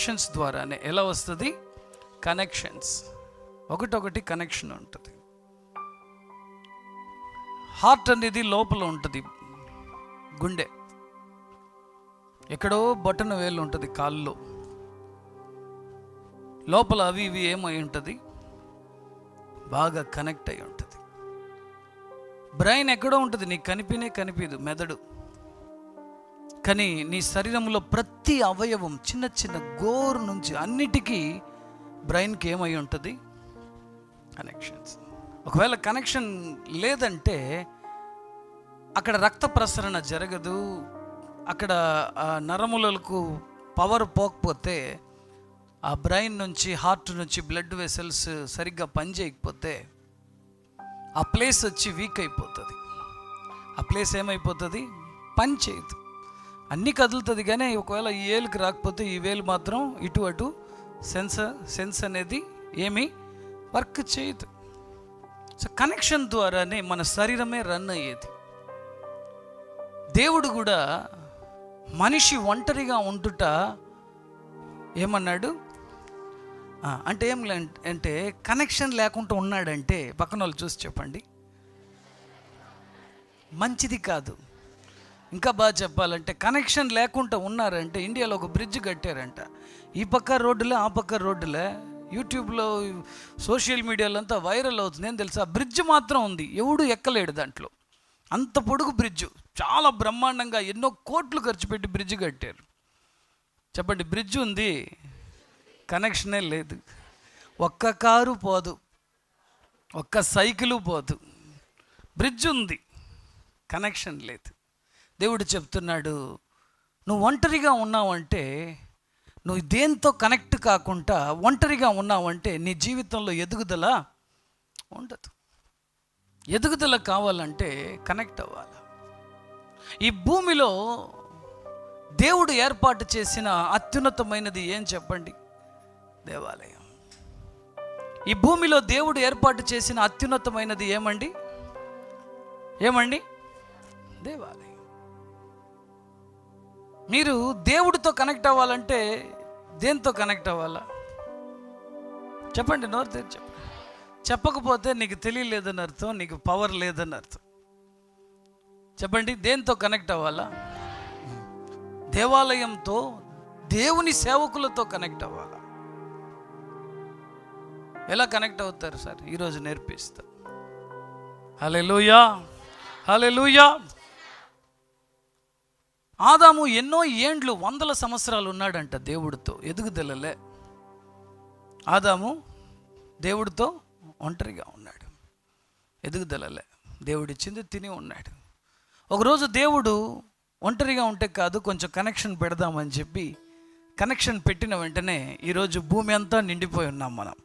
Connections ద్వారానే. ఎలా వస్తుంది? కనెక్షన్స్, ఒకటొకటి కనెక్షన్ ఉంటుంది. హార్ట్ అనేది లోపల ఉంటుంది, గుండె ఎక్కడో బటన్ వేలు ఉంటుంది కాల్లో, లోపల అవి ఇవి ఏమై ఉంటుంది, బాగా కనెక్ట్ అయి ఉంటుంది. బ్రెయిన్ ఎక్కడో ఉంటుంది, నీకు కనిపించదు మెదడు. కానీ నీ శరీరంలో ప్రతి అవయవం, చిన్న చిన్న గోరు నుంచి అన్నిటికీ బ్రెయిన్కి ఏమై ఉంటుంది? కనెక్షన్స్. ఒకవేళ కనెక్షన్ లేదంటే అక్కడ రక్త ప్రసరణ జరగదు, అక్కడ నరములకు పవర్ పోకపోతే, ఆ బ్రెయిన్ నుంచి హార్ట్ నుంచి బ్లడ్ వెసల్స్ సరిగ్గా పనిచేయకపోతే ఆ ప్లేస్ వచ్చి వీక్ అయిపోతుంది. ఆ ప్లేస్ ఏమైపోతుంది? పని చేయదు. అన్నీ కదులుతుంది కానీ ఒకవేళ ఈ వేలుకి రాకపోతే ఈ వేలు మాత్రం ఇటు అటు సెన్స్ అనేది ఏమీ వర్క్ చేయదు. సో కనెక్షన్ ద్వారానే మన శరీరమే రన్ అయ్యేది. దేవుడు కూడా మనిషి ఒంటరిగా ఉంటుట ఏమన్నాడు అంటే అంటే కనెక్షన్ లేకుండా ఉన్నాడంటే, పక్కన వాళ్ళు చూసి చెప్పండి, మంచిది కాదు. ఇంకా బాగా చెప్పాలంటే కనెక్షన్ లేకుండా ఉన్నారంటే, ఇండియాలో ఒక బ్రిడ్జ్ కట్టారంట, ఈ పక్క రోడ్డులే ఆ పక్క రోడ్డులే, యూట్యూబ్లో సోషల్ మీడియాలో అంతా వైరల్ అవుతుంది. ఏం తెలుసా? బ్రిడ్జ్ మాత్రం ఉంది, ఎవడు ఎక్కలేడు దాంట్లో. అంత పొడుగు బ్రిడ్జ్, చాలా బ్రహ్మాండంగా ఎన్నో కోట్లు ఖర్చు పెట్టి బ్రిడ్జ్ కట్టారు. చెప్పండి, బ్రిడ్జ్ ఉంది, కనెక్షనే లేదు. ఒక్క కారు పోదు, ఒక్క సైకిలు పోదు. బ్రిడ్జ్ ఉంది, కనెక్షన్ లేదు. దేవుడు చెప్తున్నాడు, నువ్వు ఒంటరిగా ఉన్నావంటే, నువ్వు దేంతో కనెక్ట్ కాకుండా ఒంటరిగా ఉన్నావంటే నీ జీవితంలో ఎదుగుదల ఉండదు. ఎదుగుదల కావాలంటే కనెక్ట్ అవ్వాలి. ఈ భూమిలో దేవుడు ఏర్పాటు చేసిన అత్యున్నతమైనది ఏం చెప్పండి? దేవాలయం. ఈ భూమిలో దేవుడు ఏర్పాటు చేసిన అత్యున్నతమైనది ఏమండి? దేవాలయం. మీరు దేవుడితో కనెక్ట్ అవ్వాలంటే దేంతో కనెక్ట్ అవ్వాలా? చెప్పండి, నోరు తెరిచి చెప్పండి. చెప్పకపోతే నీకు తెలియలేదని అర్థం, నీకు పవర్ లేదని అర్థం. చెప్పండి, దేంతో కనెక్ట్ అవ్వాలా? దేవాలయంతో, దేవుని సేవకులతో కనెక్ట్ అవ్వాలా. ఎలా కనెక్ట్ అవుతారు సార్? ఈరోజు నేర్పిస్తా. హల్లెలూయా, హల్లెలూయా. ఆదాము ఎన్నో ఏండ్లు, 100 సంవత్సరాలు ఉన్నాడంట దేవుడితో, ఎదుగుదలలే. ఆదాము దేవుడితో ఒంటరిగా ఉన్నాడు, ఎదుగుదలలే. దేవుడిచ్చింది తిని ఉన్నాడు. ఒకరోజు దేవుడు ఒంటరిగా ఉంటే కాదు, కొంచెం కనెక్షన్ పెడదామని చెప్పి కనెక్షన్ పెట్టిన వెంటనే ఈరోజు భూమి అంతా నిండిపోయి ఉన్నాం మనం.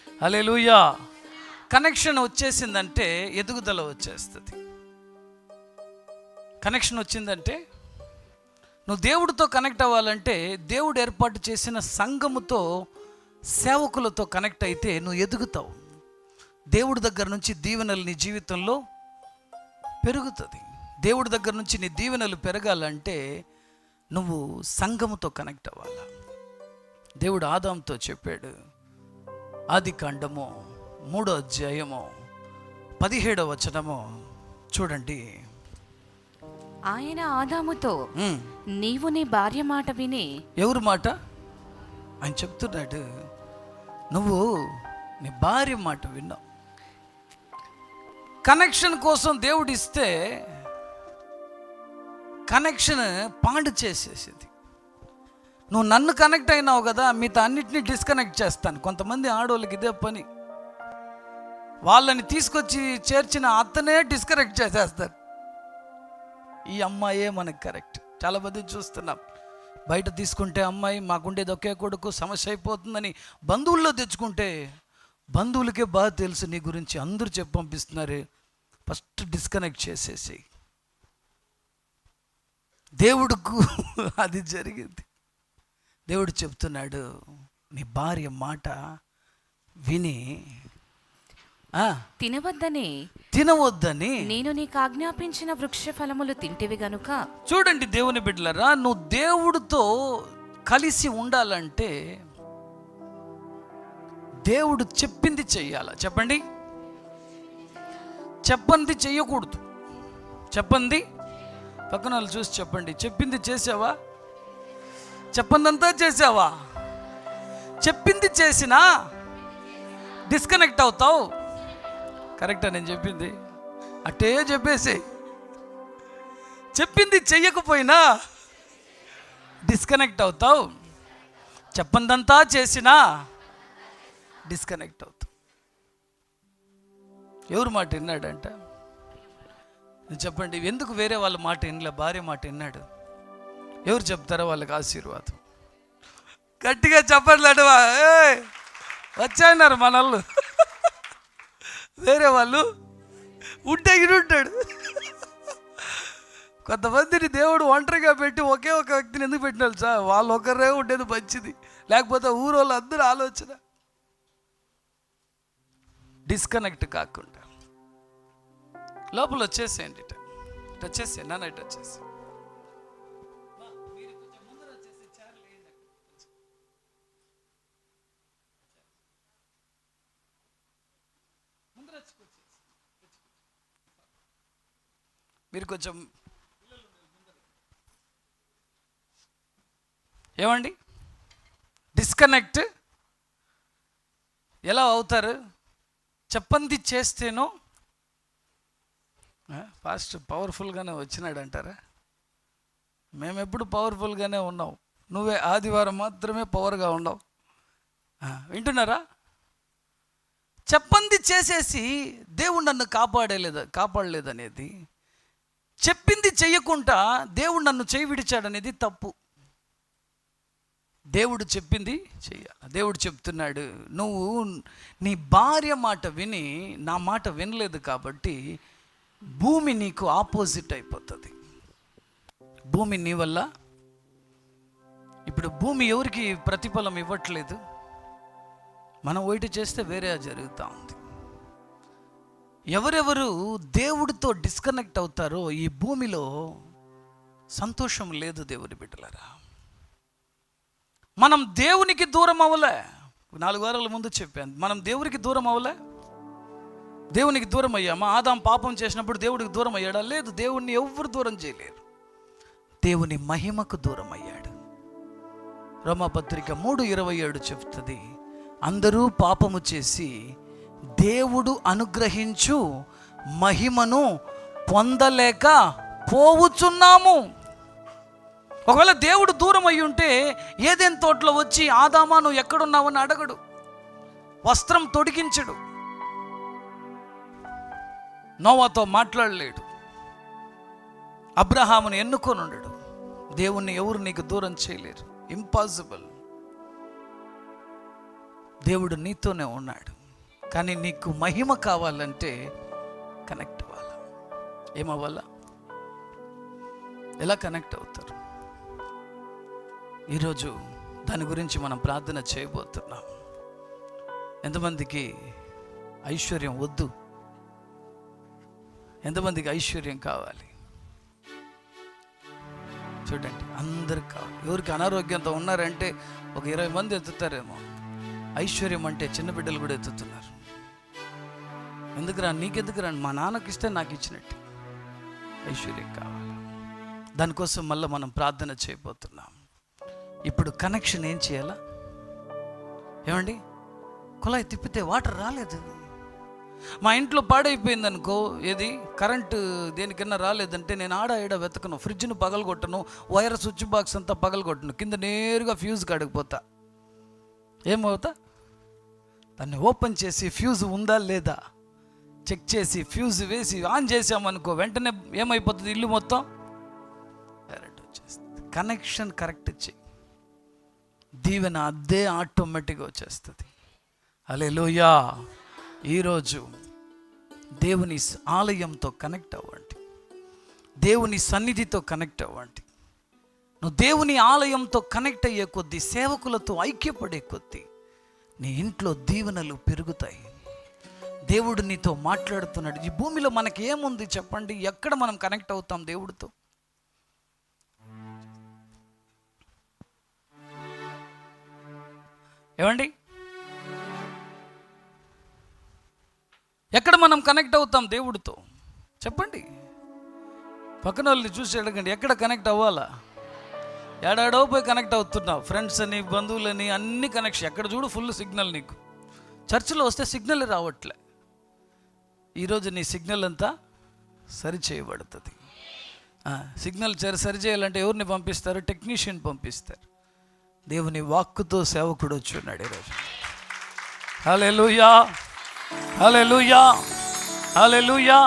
హల్లెలూయా. కనెక్షన్ వచ్చేసిందంటే ఎదుగుదల వచ్చేస్తుంది. కనెక్షన్ వచ్చిందంటే, నువ్వు దేవుడితో కనెక్ట్ అవ్వాలంటే దేవుడు ఏర్పాటు చేసిన సంఘముతో, సేవకులతో కనెక్ట్ అయితే నువ్వు ఎదుగుతావు. దేవుడి దగ్గర నుంచి దీవెనలు నీ జీవితంలో పెరుగుతుంది. దేవుడి దగ్గర నుంచి నీ దీవెనలు పెరగాలంటే నువ్వు సంఘముతో కనెక్ట్ అవ్వాలి. దేవుడు ఆదాముతో చెప్పాడు, ఆదికాండము 3వ అధ్యాయము 17వ వచనము చూడండి. ఆయన ఆదాముతో, నీవు నీ భార్య మాట విని. ఎవరి మాట? ఆయన చెప్తున్నాడు, నువ్వు నీ భార్య మాట విన్నావు. కనెక్షన్ కోసం దేవుడు ఇస్తే కనెక్షన్ పాడు చేసేసింది. నువ్వు నన్ను కనెక్ట్ అయినావు కదా, మిగతా అన్నిటినీ డిస్కనెక్ట్ చేస్తాను. కొంతమంది ఆడవాళ్ళకి ఇదే పని. వాళ్ళని తీసుకొచ్చి చేర్చిన అతనే డిస్కనెక్ట్ చేసేస్తారు. ఈ అమ్మాయే మనకు కరెక్ట్. చాలామంది చూస్తున్నాం, బయట తీసుకుంటే అమ్మాయి, మాకుండేది ఒకే కొడుకు, సమస్య అయిపోతుందని బంధువుల్లో తెచ్చుకుంటే బంధువులకే బాగా తెలుసు నీ గురించి, అందరూ చెప్పి పంపిస్తున్నారు. ఫస్ట్ డిస్కనెక్ట్ చేసేసి. దేవుడుకు అది జరిగింది. దేవుడు చెప్తున్నాడు, నీ భార్య మాట విని తినవద్దని నేను నీకు ఆజ్ఞాపించిన వృక్ష ఫలములు తింటివి గనుక. చూడండి దేవుని బిడ్డలారా, నువ్వు దేవుడితో కలిసి ఉండాలంటే దేవుడు చెప్పింది చెయ్యాల. చెప్పండి, చెప్పంది చెయ్యకూడదు. చెప్పంది పక్కన వాళ్ళు చూసి చెప్పండి, చెప్పింది చేసావా? చెప్పందంతా చేసావా? చెప్పింది చేసినా డిస్కనెక్ట్ అవుతావు. కరెక్టా నేను చెప్పింది? అట్టే చెప్పేసి చెప్పింది చెయ్యకపోయినా డిస్కనెక్ట్ అవుతావు. చెప్పందంతా చేసినా డిస్కనెక్ట్ అవుతావు. ఎవరు మాట విన్నాడంట? చెప్పండి, ఎందుకు వేరే వాళ్ళ మాట వినలే? భార్య మాట విన్నాడు. ఎవరు చెప్తారో వాళ్ళకి ఆశీర్వాదం. గట్టిగా చెప్పట్లేడు. వచ్చాయన్నారు మనల్ని. వేరే వాళ్ళు ఉంటే ఇడుంటాడు. కొంతమందిని దేవుడు ఒంటరిగా పెట్టి ఒకే ఒక వ్యక్తిని ఎందుకు పెట్టినాడు సార్? వాళ్ళు ఒకరే ఉండేది మంచిది, లేకపోతే ఊరోళ్ళు అందరూ ఆలోచన డిస్కనెక్ట్ కాకుండా లోపల వచ్చేసేయండి. ఇట వచ్చేసే నాన్న, ఇటు వచ్చేసి మీరు కొంచెం ఏమండి డిస్కనెక్ట్ ఎలా అవుతారు? చెప్పంది చేస్తేనో ఫాస్ట్ పవర్ఫుల్గానే వచ్చినాడు అంటారా? మేము ఎప్పుడు పవర్ఫుల్గానే ఉన్నాం. నువ్వే ఆదివారం మాత్రమే పవర్గా ఉన్నావు. వింటున్నారా? చెప్పంది చేసేసి దేవుడు నన్ను కాపాడలేదనేది, చెప్పింది చెయ్యకుండా దేవుడు నన్ను చేయి విడిచాడనేది తప్పు. దేవుడు చెప్పింది చెయ్యాలి. దేవుడు చెప్తున్నాడు, నువ్వు నీ భార్య మాట విని నా మాట వినలేదు కాబట్టి భూమి నీకు ఆపోజిట్ అయిపోతుంది. భూమి నీ వల్ల, ఇప్పుడు భూమి ఎవరికి ప్రతిఫలం ఇవ్వట్లేదు. మనం ఒకటి చేస్తే వేరే జరుగుతూ ఉంది. ఎవరెవరు దేవుడితో డిస్కనెక్ట్ అవుతారో ఈ భూమిలో సంతోషం లేదు. దేవుని బిడ్డలారా, మనం దేవునికి దూరం అవ్వలే. 4 వారాల ముందు చెప్పాను, మనం దేవునికి దూరం అవ్వలే. దేవునికి దూరం అయ్యామా? ఆదాం పాపం చేసినప్పుడు దేవుడికి దూరం అయ్యాడా? లేదు. దేవుణ్ణి ఎవ్వరు దూరం చేయలేరు. దేవుని మహిమకు దూరం అయ్యాడు. రోమాపత్రిక 3:27 చెప్తుంది, అందరూ పాపము చేసి దేవుడు అనుగ్రహించు మహిమను పొందలేక పోవుచున్నాము. ఒకవేళ దేవుడు దూరం అయ్యి ఉంటే ఏదెన్ తోటలో వచ్చి ఆదామా నువ్వు ఎక్కడున్నావని అడగడు, వస్త్రం తొడిగించడు, నోవాతో మాట్లాడలేడు, అబ్రహామును ఎన్నుకొని ఉండడు. దేవుణ్ణి ఎవరు నీకు దూరం చేయలేరు. ఇంపాసిబుల్. దేవుడు నీతోనే ఉన్నాడు. కానీ నీకు మహిమ కావాలంటే కనెక్ట్ అవ్వాలా. ఏమవ్వాలా? ఎలా కనెక్ట్ అవుతారు? ఈరోజు దాని గురించి మనం ప్రార్థన చేయబోతున్నాం. ఎంతమందికి ఐశ్వర్యం వద్దు? ఎంతమందికి ఐశ్వర్యం కావాలి? చూడండి, అందరికి కావాలి. ఎవరికి అనారోగ్యంతో ఉన్నారంటే ఒక 20 మంది ఎత్తుతారేమో. ఐశ్వర్యం అంటే చిన్న బిడ్డలు కూడా ఎత్తుతున్నారు. ఎందుకురా? నీకెందుకురా? మా నాన్నకి ఇస్తే నాకు ఇచ్చినట్టు. ఐశ్వర్యం కావాలి. దానికోసం మళ్ళీ మనం ప్రార్థన చేయబోతున్నాం. ఇప్పుడు కనెక్షన్ ఏం చేయాలా? ఏమండి, కుళాయి తిప్పితే వాటర్ రాలేదు. మా ఇంట్లో పాడైపోయింది అనుకో, ఏది కరెంటు దేనికన్నా రాలేదంటే నేను ఆడ వెతకను, ఫ్రిడ్జ్ను పగలగొట్టను, వైర్ స్విచ్ బాక్స్ అంతా పగలగొట్టను, కింద నేరుగా ఫ్యూజ్ కాడకపోతా. ఏమవుతా? దాన్ని ఓపెన్ చేసి ఫ్యూజ్ ఉందా లేదా చెక్ చేసి ఫ్యూజ్ వేసి ఆన్ చేసామనుకో, వెంటనే ఏమైపోతుంది? ఇల్లు మొత్తం కరెంట్ వచ్చేస్తుంది. కనెక్షన్ కరెక్ట్ చేయి, దీవెన అదే ఆటోమేటిక్గా వచ్చేస్తుంది. హల్లెలూయా. ఈరోజు దేవుని ఆలయంతో కనెక్ట్ అవ్వండి, దేవుని సన్నిధితో కనెక్ట్ అవ్వండి. నువ్వు దేవుని ఆలయంతో కనెక్ట్ అయ్యే కొద్దీ, సేవకులతో ఐక్యపడే కొద్దీ నీ ఇంట్లో దీవెనలు పెరుగుతాయి. దేవుడు నీతో మాట్లాడుతున్నాడు. ఈ భూమిలో మనకి ఏముంది చెప్పండి? ఎక్కడ మనం కనెక్ట్ అవుతాం దేవుడితో? ఏమండి? ఎక్కడ మనం కనెక్ట్ అవుతాం దేవుడితో చెప్పండి? పక్కన వాళ్ళని చూసి అడగండి, ఎక్కడ కనెక్ట్ అవ్వాలా? ఏడాడో పోయి కనెక్ట్ అవుతున్నావు, ఫ్రెండ్స్ అని బంధువులని అన్ని కనెక్షన్. ఎక్కడ చూడు ఫుల్ సిగ్నల్. నీకు చర్చిలో వస్తే సిగ్నల్ రావట్లే. ఈరోజు నీ సిగ్నల్ అంతా సరి చేయబడుతుంది. సిగ్నల్ సరి చేయాలంటే ఎవరిని పంపిస్తారు? టెక్నీషియన్ పంపిస్తారు. దేవుని వాక్కుతో సేవకుడు వచ్చి ఉన్నాడు ఈరోజు. హల్లెలూయా, హల్లెలూయా, హల్లెలూయా.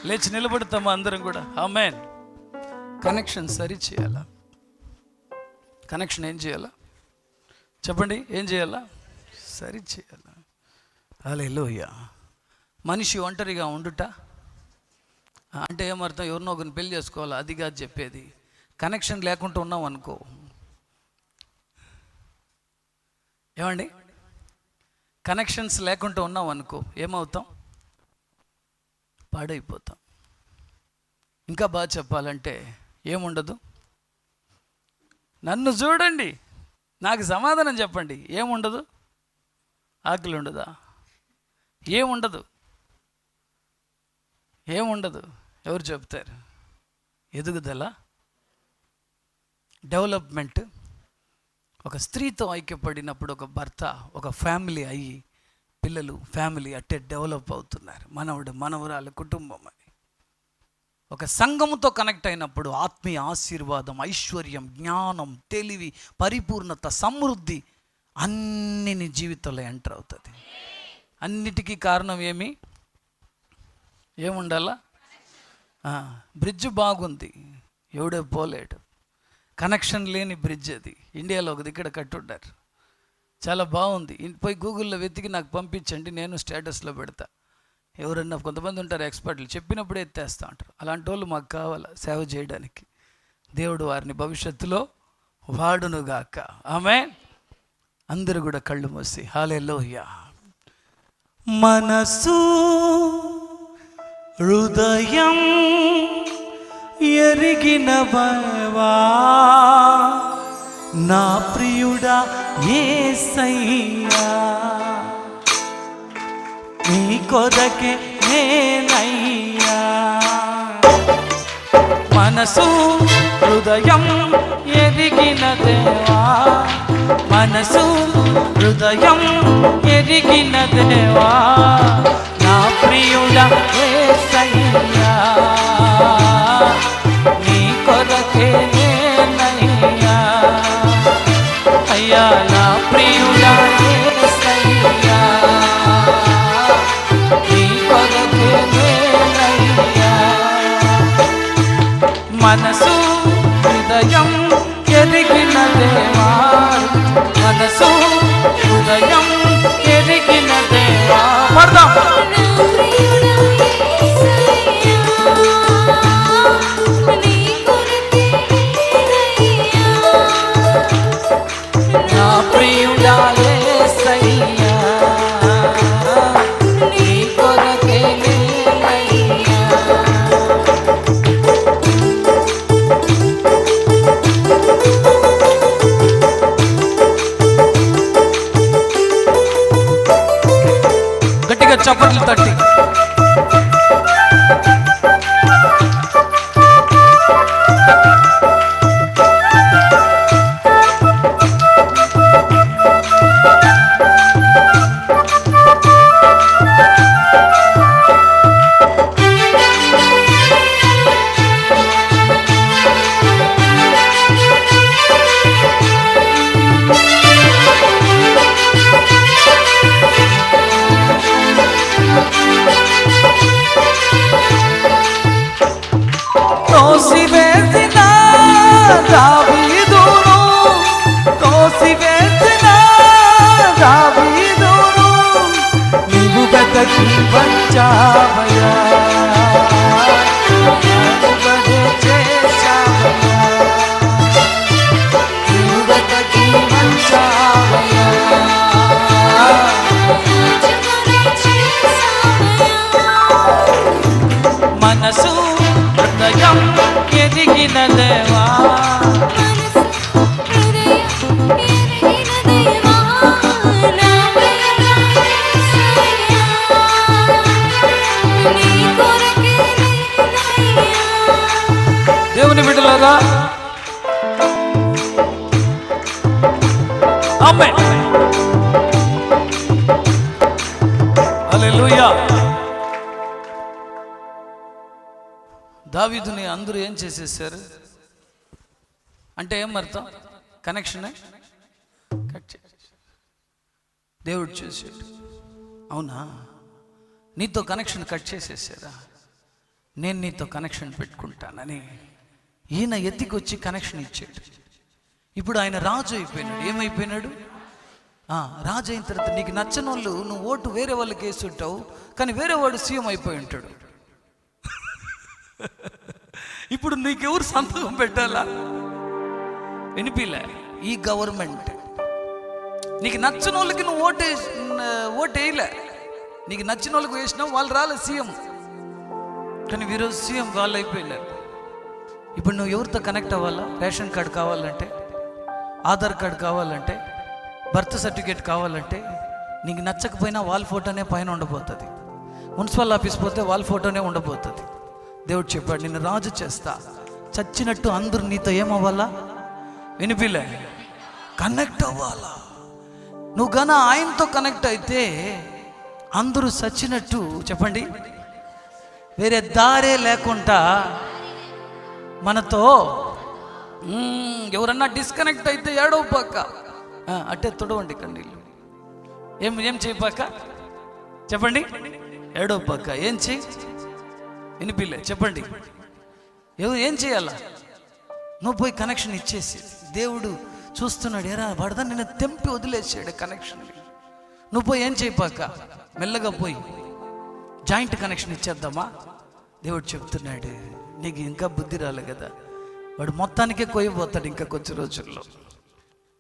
లేచి నిలబడతామా అందరం కూడా? ఆమేన్. కనెక్షన్ సరి చేయాలా? కనెక్షన్ ఏం చేయాలా చెప్పండి? ఏం చేయాలా? సరి చేయాలా. హల్లెలూయా. మనిషి ఒంటరిగా ఉండుట అంటే ఏమర్థం? ఎవరినో ఒకరిని పెళ్లి చేసుకోవాలా, అది కాదు చెప్పేది. కనెక్షన్ లేకుండా ఉన్నాం అనుకో, ఏమండి? కనెక్షన్స్ లేకుండా ఉన్నాం అనుకో, ఏమవుతాం? పాడైపోతాం. ఇంకా బాగా చెప్పాలంటే ఏముండదు. నన్ను చూడండి, నాకు సమాధానం చెప్పండి. ఏముండదు? ఆకలి ఉండదా? ఏముండదు? ఏముండదు? ఎవరు చెప్తారు? ఎదుగుదల, డెవలప్మెంట్. ఒక స్త్రీతో ఐక్యపడినప్పుడు ఒక భర్త, ఒక ఫ్యామిలీ అయ్యి పిల్లలు, ఫ్యామిలీ అట్టే డెవలప్ అవుతున్నారు. మనవడు, మనవరాలు, కుటుంబం అని. ఒక సంఘముతో కనెక్ట్ అయినప్పుడు ఆత్మీయ ఆశీర్వాదం, ఐశ్వర్యం, జ్ఞానం, తెలివి, పరిపూర్ణత, సమృద్ధి అన్ని నీ జీవితంలో ఎంటర్ అవుతుంది. అన్నిటికీ కారణం ఏముండాలా? బ్రిడ్జ్ బాగుంది, ఎవడే పోలేడు. కనెక్షన్ లేని బ్రిడ్జ్ అది. ఇండియాలో ఒక దగ్గర కట్టుంటారు, చాలా బాగుంది. పోయి గూగుల్లో వెతికి నాకు పంపించండి, నేను స్టేటస్లో పెడతా. ఎవరన్నా కొంతమంది ఉంటారు ఎక్స్పర్ట్లు, చెప్పినప్పుడే ఎత్తేస్తూ ఉంటారు. అలాంటి వాళ్ళు మాకు కావాలా సేవ చేయడానికి. దేవుడు వారిని భవిష్యత్తులో వాడునుగాక. ఆమేన్. అందరూ కూడా కళ్ళు మూసి హల్లెలూయా. మనసు హృదయం ఎరిగినవా నా ప్రియుడా యేసయ్యా, నీ కొరకే నేనయ్యా. మనసు హృదయం ఎరిగిన దేవా, మనసు హృదయం ఎరిగిన దేవా, నా ప్రియుడా యేసయ్యా, నీ కొరకే నేనయ్యా. అయ్యా నా ప్రియుడా యేసయ్యా, నీ కొరకే నేనయ్యా. మనసు హృదయం ఎరిగిన దేవా, మనసు హృదయం ఎరిగిన దేవా. పడదాం. నా ప్రియుడా యేసయ్యా, నీ కొరకే నేనయ్యా. గట్టిగా చప్పట్లు తట్టి తోసివేసిన దావీదును, తోసివేసిన దావీదును నీవు వెతకి వచ్చావయ్యా, బడే చేశావయ్యా, నీవు వెతకి వచ్చావయ్యా. మనసు హృదయం ఎదిగిన దేవా, ఆమేన్. హల్లెలూయా. దావీదుని అందరూ ఏం చేసేసారు అంటే ఏం అర్థం? కనెక్షన్ కట్ చేసేసారు. దేవుడు చూసాడు. అవునా, నీతో కనెక్షన్ కట్ చేసేసారా? నేను నీతో కనెక్షన్ పెట్టుకుంటానని ఈయన ఎత్తికొచ్చి కనెక్షన్ ఇచ్చాడు. ఇప్పుడు ఆయన రాజు అయిపోయినాడు. ఏమైపోయినాడు? రాజు అయిన తర్వాత నీకు నచ్చని వాళ్ళు నువ్వు ఓటు వేరే వాళ్ళకి వేసి ఉంటావు, కానీ వేరే వాడు సీఎం అయిపోయి ఉంటాడు. ఇప్పుడు నీకెవరు సంతకం పెట్టాలా? వినిపిలే? ఈ గవర్నమెంట్ నీకు నచ్చిన వాళ్ళకి నువ్వు ఓటు వేయలే, నీకు నచ్చిన వాళ్ళకి వేసినావు, వాళ్ళు రాలే సీఎం, కానీ ఈరోజు సీఎం వాళ్ళు అయిపోయినారు. ఇప్పుడు నువ్వు ఎవరితో కనెక్ట్ అవ్వాలా? రేషన్ కార్డు కావాలంటే, ఆధార్ కార్డు కావాలంటే, బర్త్ సర్టిఫికేట్ కావాలంటే నీకు నచ్చకపోయినా వాళ్ళ ఫోటోనే పైన ఉండబోతుంది. మున్సిపల్ ఆఫీస్ పోతే వాళ్ళ ఫోటోనే ఉండబోతుంది. దేవుడు చెప్పాడు, నిన్ను రాజు చేస్తా. చచ్చినట్టు అందరూ నీతో ఏమవ్వాలా? వినిపిలే? కనెక్ట్ అవ్వాలా. నువ్వు గన ఆయనతో కనెక్ట్ అయితే అందరూ చచ్చినట్టు. చెప్పండి, వేరే దారే లేకుండా మనతో. ఎవరన్నా డిస్కనెక్ట్ అయితే ఏడవ పక్క అట్టే తొడవండి కన్నీళ్ళు. ఏం చేయపాక? చెప్పండి, ఏడవ పక్క ఏం చేయి? వినిపిలే? చెప్పండి, ఏం చేయాలా? నువ్వు పోయి కనెక్షన్ ఇచ్చేసి, దేవుడు చూస్తున్నాడు. ఎరా వాడదా నిన్ను తెంపి వదిలేసాడు కనెక్షన్. నువ్వు పోయి ఏం చేయపాక, మెల్లగా పోయి జాయింట్ కనెక్షన్ ఇచ్చేద్దామా? దేవుడు చెప్తున్నాడు, నీకు ఇంకా బుద్ధి రాలే కదా. వాడు మొత్తానికే కొయ్యబోతాడు ఇంకా కొంచెం రోజుల్లో.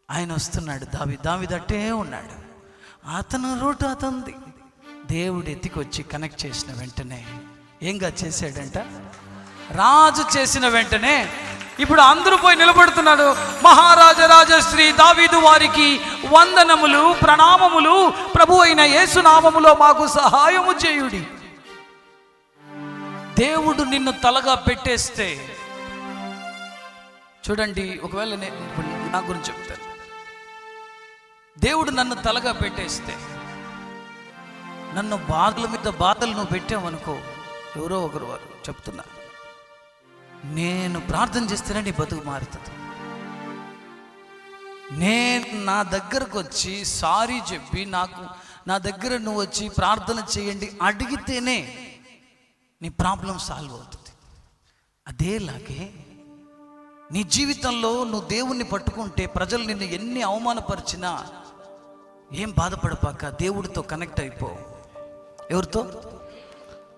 ఆయన వస్తున్నాడు. దావీదు అట్టే ఉన్నాడు. అతను రూట్ అతనిది. దేవుడు ఎత్తికొచ్చి కనెక్ట్ చేసిన వెంటనే ఏంగా చేశాడంట? రాజు చేసిన వెంటనే ఇప్పుడు అందరూ పోయి నిలబడుతున్నాడు. మహారాజరాజశ్రీ దావీదు వారికి వందనములు, ప్రణామములు, ప్రభు అయిన యేసు నామములో మాకు సహాయము చేయుడి. దేవుడు నిన్ను తలగా పెట్టేస్తే చూడండి, ఒకవేళ నా గురించి చెప్తాను. దేవుడు నన్ను తలగా పెట్టేస్తే, నన్ను బాధల మీద బాధలు నువ్వు పెట్టావనుకో, ఎవరో ఒకరు వారు చెప్తున్నా, నేను ప్రార్థన చేస్తేనే నీ బతుకు మారుతుంది. నేను నా దగ్గరకు వచ్చి సారీ చెప్పి, నా దగ్గర నువ్వు వచ్చి ప్రార్థన చేయండి అడిగితేనే నీ ప్రాబ్లం సాల్వ్ అవుతుంది. అదేలాగే నీ జీవితంలో నువ్వు దేవుణ్ణి పట్టుకుంటే, ప్రజలు నిన్ను ఎన్ని అవమానపరిచినా ఏం బాధపడపాక, దేవుడితో కనెక్ట్ అయిపో. ఎవరితో?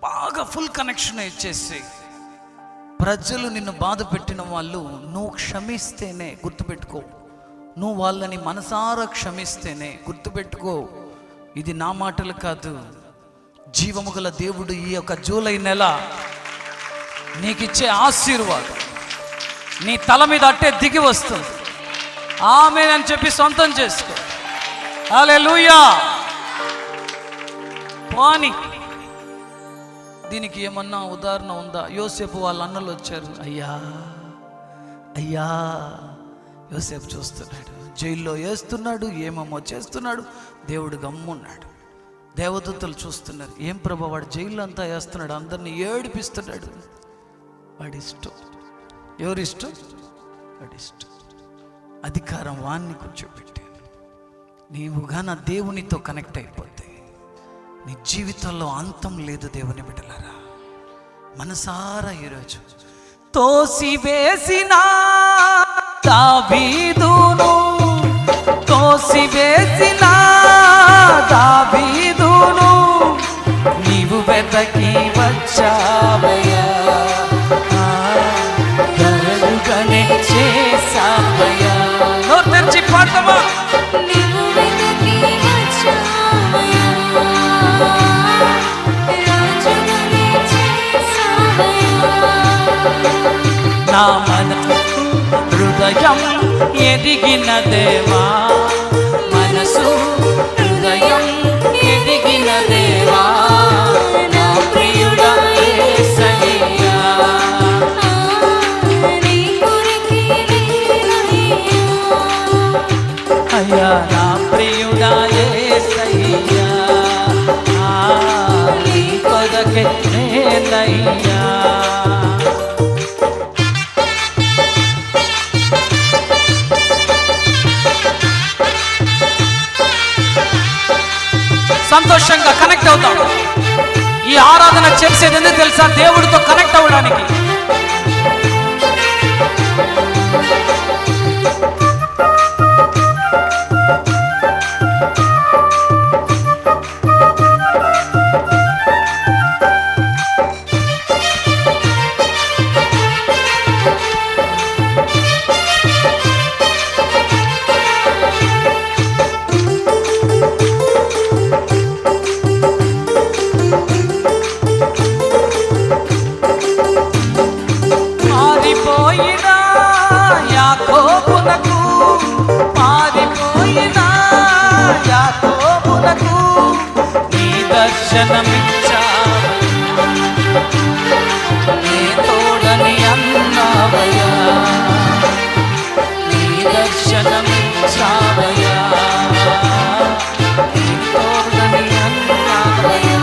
బాగా ఫుల్ కనెక్షన్ ఇచ్చేసి, ప్రజలు నిన్ను బాధ పెట్టిన వాళ్ళు నువ్వు క్షమిస్తేనే, గుర్తుపెట్టుకో, నువ్వు వాళ్ళని మనసారా క్షమిస్తేనే, గుర్తుపెట్టుకో, ఇది నా మాటలు కాదు, జీవము గల దేవుడు ఈ యొక్క జూలై నెల నీకిచ్చే ఆశీర్వాదం నీ తల మీద అట్టే దిగి వస్తుంది. ఆమేన్ అని చెప్పి సొంతం చేసుకో. హల్లెలూయా. పోనీ దీనికి ఏమన్నా ఉదాహరణ ఉందా? యోసేపు వాళ్ళ అన్నలు వచ్చారు. అయ్యా యోసేపు చూస్తున్నాడు, జైల్లో వేస్తున్నాడు, ఏమేమో చేస్తున్నాడు. దేవుడు గమ్మున్నాడు. దేవదూతలు చూస్తున్నారు. ఏం ప్రభా, వాడు జైల్లో అంతా వేస్తున్నాడు, అందరినీ ఏడిపిస్తున్నాడు. వాడి ఇష్టం. ఎవరిష్టం? వాడి ఇష్టం. అధికారం వాణ్ణి కూర్చోబెట్టాను. నీవుగా నా దేవునితో కనెక్ట్ అయిపోతే నీ జీవితంలో అంతం లేదు. దేవుని బిడ్డలారా, మనసారా ఈరోజు తోసివేసిన దావీదును, తోసివేసిన దావీదును నీవు వెతకి వచ్చావయ్యా, గరుగనే చేసావయ్యా. నోరు తెరిచి పాడతావా? నా మనసు హృదయం ఎదిగిన దేవా, మనసు హృదయం ఎదిగిన దేవా, నా ప్రియుడా యేసయ్యా, అయ్యా నా ప్రియుడా యేసయ్యా, నీ కొరకే నేనయ్యా. సంతోషంగా కనెక్ట్ అవుతాం. ఈ ఆరాధన చేసేది ఎందుకు తెలుసా? దేవుడితో కనెక్ట్ అవ్వడానికి. పారిపోయిన యాకోబునకు నీ దర్శనమిచ్చావయ్యా, నీ తోడని అన్నావయ్యా, నీ దర్శనమిచ్చావయ్యా, నీ తోడని అన్నావయ్యా.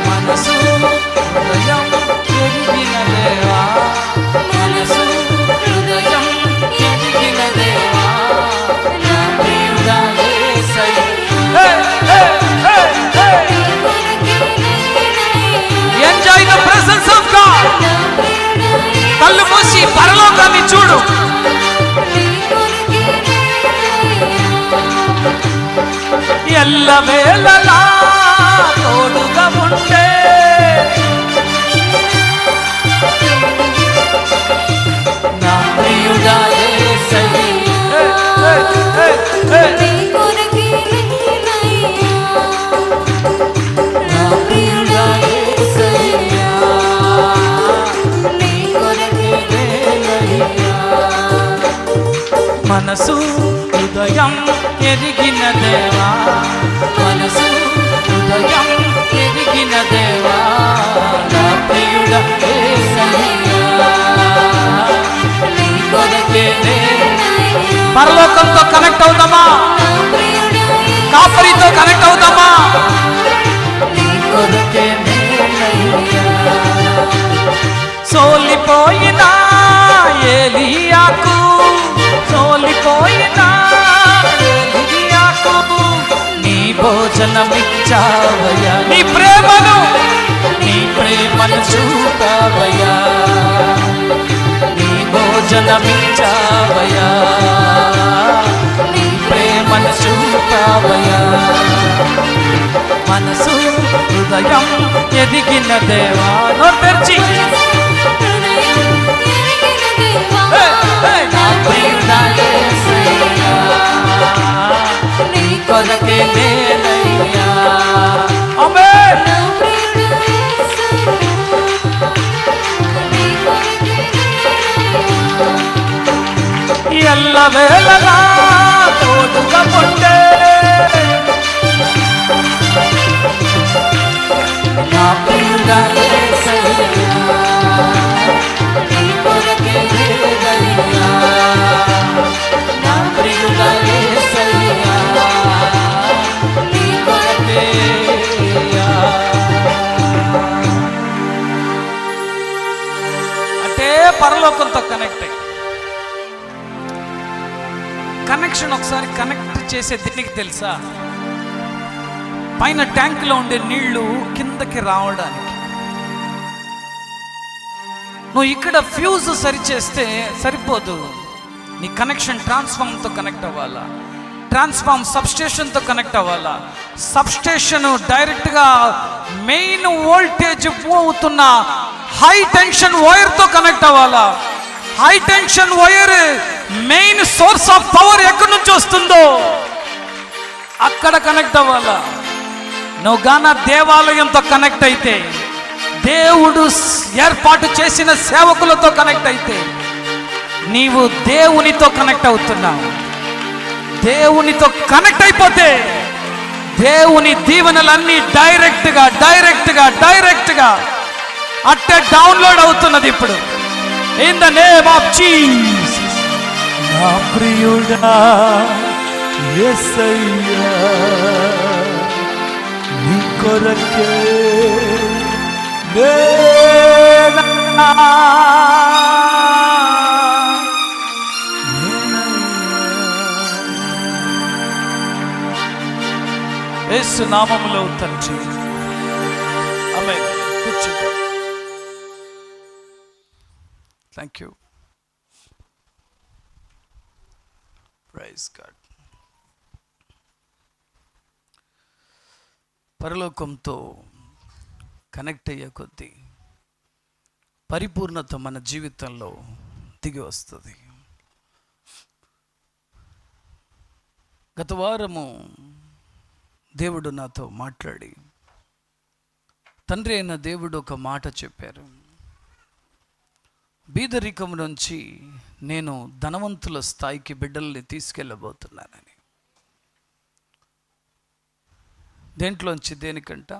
మనసు హృదయం ఎరిగిన దేవా, మనసు హృదయం ఎరిగిన దేవా, నా ప్రియుడా యేసయ్యా. Enjoy the presence of God. కళ్ళు మూసి పరలోకాన్ని చూడు. ఎల్లవేళలా తోడుగా ఉంటే నా ప్రియుడా యేసయ్యా, నా ప్రియుడా యేసయ్యా, నీ కొరకే నేనయ్యా. మనసు హృదయం ఎరిగిన దేవా, మనసు హృదయం ఎరిగిన దేవా, నా ప్రియుడా యేసయ్యా, నీ కొరకే నేనయ్యా. పరలోకంతో కనెక్ట్ అవుతామా? కాపరితో కనెక్ట్ అవుతామా? నీ కొరకే నేనయ్యా. సోలిపోయిన ఏలీయాకు, సోలిపోయిన ఏలీయాకు నీ భోజనమిచ్చావయ్యా, నీ ప్రేమను చూపావయ్యా, నీ భోజనమిచ్చావయ్యా, నీ ప్రేమను చూపావయ్యా. మనసు హృదయం ఎదిగిన దేవా, నోరు తెరిచి నా ప్రియుడా యేసయ్యా, నీ కొరకే నేనయ్యా. ఆమేన్. ఎల్లవేళలా తోడుగా ఉంటే నా ప్రియుడా యేసయ్యా, నీ కొరకే నేనయ్యా, నా ప్రియుడా యేసయ్యా, నీ కొరకే. అంటే పరలోకంతో కనెక్ట్ అయ్యి, కనెక్షన్ ఒకసారి కనెక్ట్ చేసే దీనికి తెలుసా? పైన ట్యాంకులో ఉండే నీళ్లు కిందకి రావడానికి. నువ్వు ఇక్కడ ఫ్యూజ్ సరిచేస్తే సరిపోదు, నీ కనెక్షన్ ట్రాన్స్ఫార్మ్తో కనెక్ట్ అవ్వాలా, ట్రాన్స్ఫార్మ్ సబ్స్టేషన్తో కనెక్ట్ అవ్వాలా, సబ్స్టేషన్ డైరెక్ట్గా మెయిన్ వోల్టేజ్ పోతున్న హై టెన్షన్ వైర్తో కనెక్ట్ అవ్వాలా. High tension wire main source of power ఎక్కడి నుంచి వస్తుందో అక్కడ కనెక్ట్ అవ్వాలా. నువ్వు గాన దేవాలయంతో కనెక్ట్ అయితే, దేవుడు ఏర్పాటు చేసిన సేవకులతో కనెక్ట్ అయితే, నీవు దేవునితో కనెక్ట్ అవుతున్నావు. దేవునితో కనెక్ట్ అయిపోతే దేవుని దీవెనలన్నీ డైరెక్ట్గా అట్టే డౌన్లోడ్ అవుతున్నది ఇప్పుడు. In the name of Jesus, నా ప్రియుడా యేసయ్యా, నీ కొరకే నేనయ్యా, యేసు నామములో తండ్రి, ఆమేన్. కూర్చోండి. Thank you. Praise God. పరలోకంతో కనెక్ట్ అయ్యే కొద్దీ పరిపూర్ణత మన జీవితంలో దిగి వస్తుంది. గత వారము దేవుడు నాతో మాట్లాడి, తండ్రి అయిన దేవుడు ఒక మాట చెప్పారు. బీదరికం నుంచి నేను ధనవంతుల స్థాయికి బిడ్డల్ని తీసుకెళ్ళబోతున్నానని. దేంట్లోంచి దేనికంట?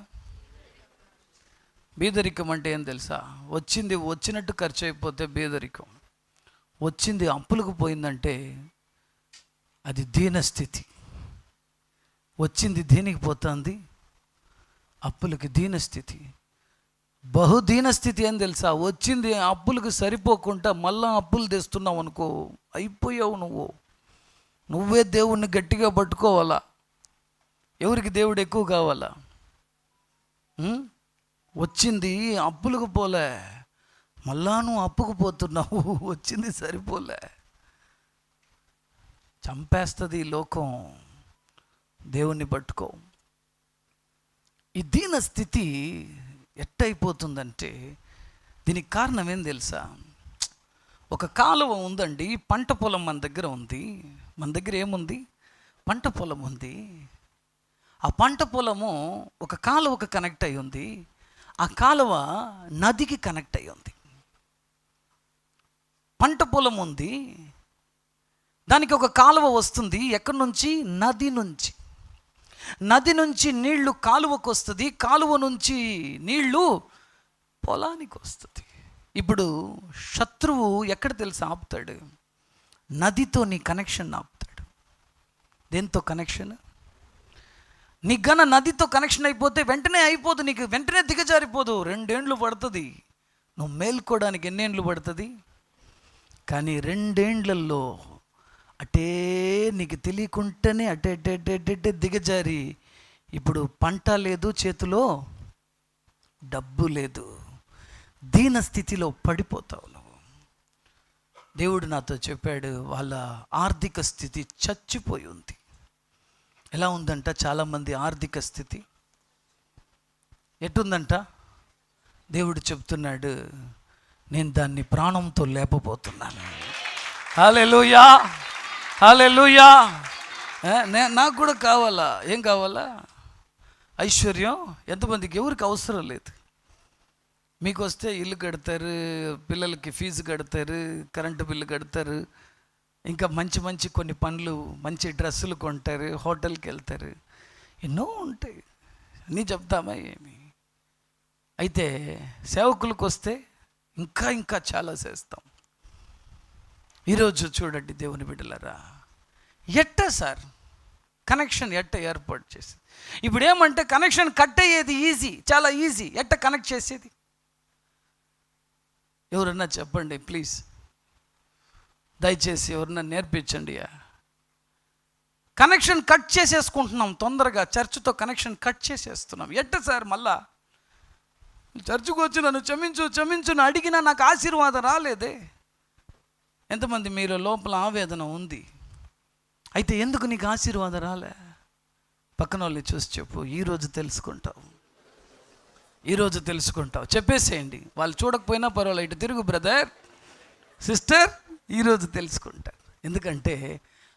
బీదరికం అంటే ఏం తెలుసా? వచ్చింది వచ్చినట్టు ఖర్చు అయిపోతే బీదరికం. వచ్చింది అప్పులకు పోయిందంటే అది దీనస్థితి. వచ్చింది దేనికి పోతుంది? అప్పులకి. దీనస్థితి. బహుదీనస్థితి ఏం తెలుసా? వచ్చింది అప్పులకు సరిపోకుండా మళ్ళా అప్పులు తెస్తున్నావు అనుకో, అయిపోయావు నువ్వు. నువ్వే దేవుణ్ణి గట్టిగా పట్టుకోవాలా. ఎవరికి దేవుడు ఎక్కువ కావాలా? వచ్చింది అప్పులకు పోలే, మళ్ళా నువ్వు అప్పుకు పోతున్నావు. వచ్చింది సరిపోలే, చంపేస్తుంది ఈ లోకం. దేవుణ్ణి పట్టుకో. ఈ దీన స్థితి ఎట్టయిపోతుందంటే దీనికి కారణం ఏం తెలుసా? ఒక కాలువ ఉందండి, పంట పొలం మన దగ్గర ఉంది. మన దగ్గర ఏముంది? పంట పొలం ఉంది. ఆ పంట పొలము ఒక కాలువకు కనెక్ట్ అయి ఉంది. ఆ కాలువ నదికి కనెక్ట్ అయి ఉంది. పంట పొలం ఉంది, దానికి ఒక కాలువ వస్తుంది. ఎక్కడి నుంచి? నది నుంచి. నది నుంచి నీళ్లు కాలువకు వస్తుంది, కాలువ నుంచి నీళ్లు పొలానికి వస్తుంది. ఇప్పుడు శత్రువు ఎక్కడ తెలుసు ఆపుతాడు? నదితో నీ కనెక్షన్ ఆపుతాడు. దేంతో కనెక్షన్? నీ గన నదితో కనెక్షన్ అయిపోతే వెంటనే అయిపోదు, నీకు వెంటనే దిగజారిపోదు. 2 ఏండ్లు పడుతుంది. నువ్వు మేల్కోవడానికి ఎన్ని ఏండ్లు పడుతుంది? కానీ 2 ఏండ్లలో అటే నీకు తెలియకుండానే అటే దిగజారి ఇప్పుడు పంట లేదు, చేతిలో డబ్బు లేదు, దీన స్థితిలో పడిపోతావు నువ్వు. దేవుడు నాతో చెప్పాడు, వాళ్ళ ఆర్థిక స్థితి చచ్చిపోయి ఉంది. ఎలా ఉందంట? చాలామంది ఆర్థిక స్థితి ఎట్టుందంట? దేవుడు చెప్తున్నాడు, నేను దాన్ని ప్రాణంతో లేపబోతున్నాను. హల్లెలూయా, హల్లెలూయా. నాకు కూడా కావాలా? ఏం కావాలా? ఐశ్వర్యం. ఎంతమందికి? ఎవరికి అవసరం లేదు. మీకు వస్తే ఇల్లు కడతారు, పిల్లలకి ఫీజు కడతారు, కరెంటు బిల్లు కడతారు, ఇంకా మంచి మంచి కొన్ని పనులు, మంచి డ్రెస్సులు కొంటారు, హోటల్కి వెళ్తారు, ఎన్నో ఉంటాయి. అన్నీ చెప్తామా ఏమి? అయితే సేవకులకు వస్తే ఇంకా ఇంకా చాలా చేస్తాం. ఈరోజు చూడండి దేవుని బిడ్డలారా, ఎట్టా సార్ కనెక్షన్ ఎట్ట ఏర్పాటు చేసేది? ఇప్పుడు ఏమంటే కనెక్షన్ కట్ అయ్యేది ఈజీ, చాలా ఈజీ. ఎట్ట కనెక్ట్ చేసేది? ఎవరన్నా చెప్పండి ప్లీజ్, దయచేసి ఎవరన్నా నేర్పించండి. కనెక్షన్ కట్ చేసేసుకుంటున్నాం తొందరగా, చర్చ్తో కనెక్షన్ కట్ చేసేస్తున్నాం. ఎట్ట సార్? మళ్ళా చర్చ్కి వచ్చి నన్ను క్షమించు అడిగినా నాకు ఆశీర్వాదం రాలేదే. ఎంతమంది మీరు లోపల ఆవేదన ఉంది? అయితే ఎందుకు నీకు ఆశీర్వాదం రాలే? పక్కన వాళ్ళని చూసి చెప్పు, ఈరోజు తెలుసుకుంటావు. చెప్పేసేయండి. వాళ్ళు చూడకపోయినా పర్వాలేదు, ఇటు తిరుగు బ్రదర్, సిస్టర్, ఈరోజు తెలుసుకుంటారు. ఎందుకంటే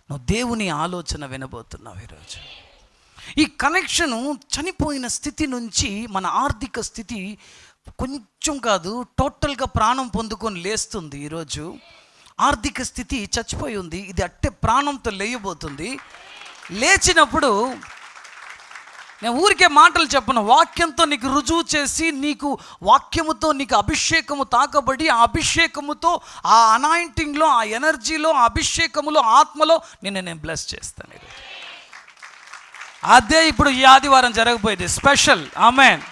నువ్వు దేవుని ఆలోచన వినబోతున్నావు ఈరోజు. ఈ కనెక్షను చనిపోయిన స్థితి నుంచి మన ఆర్థిక స్థితి కొంచెం కాదు, టోటల్గా ప్రాణం పొందుకొని లేస్తుంది. ఈరోజు ఆర్థిక స్థితి చచ్చిపోయి ఉంది, ఇది అట్టే ప్రాణంతో లేయబోతుంది. లేచినప్పుడు నేను ఊరికే మాటలు చెప్పను, వాక్యంతో నీకు రుజువు చేసి, నీకు వాక్యముతో నీకు అభిషేకము తాకబడి, ఆ అభిషేకముతో, ఆ అనాయింటింగ్లో, ఆ ఎనర్జీలో, ఆ అభిషేకములో, ఆత్మలో నేను బ్లెస్ చేస్తాను. అదే ఇప్పుడు ఈ ఆదివారం జరగబోయేది స్పెషల్. ఆమేన్.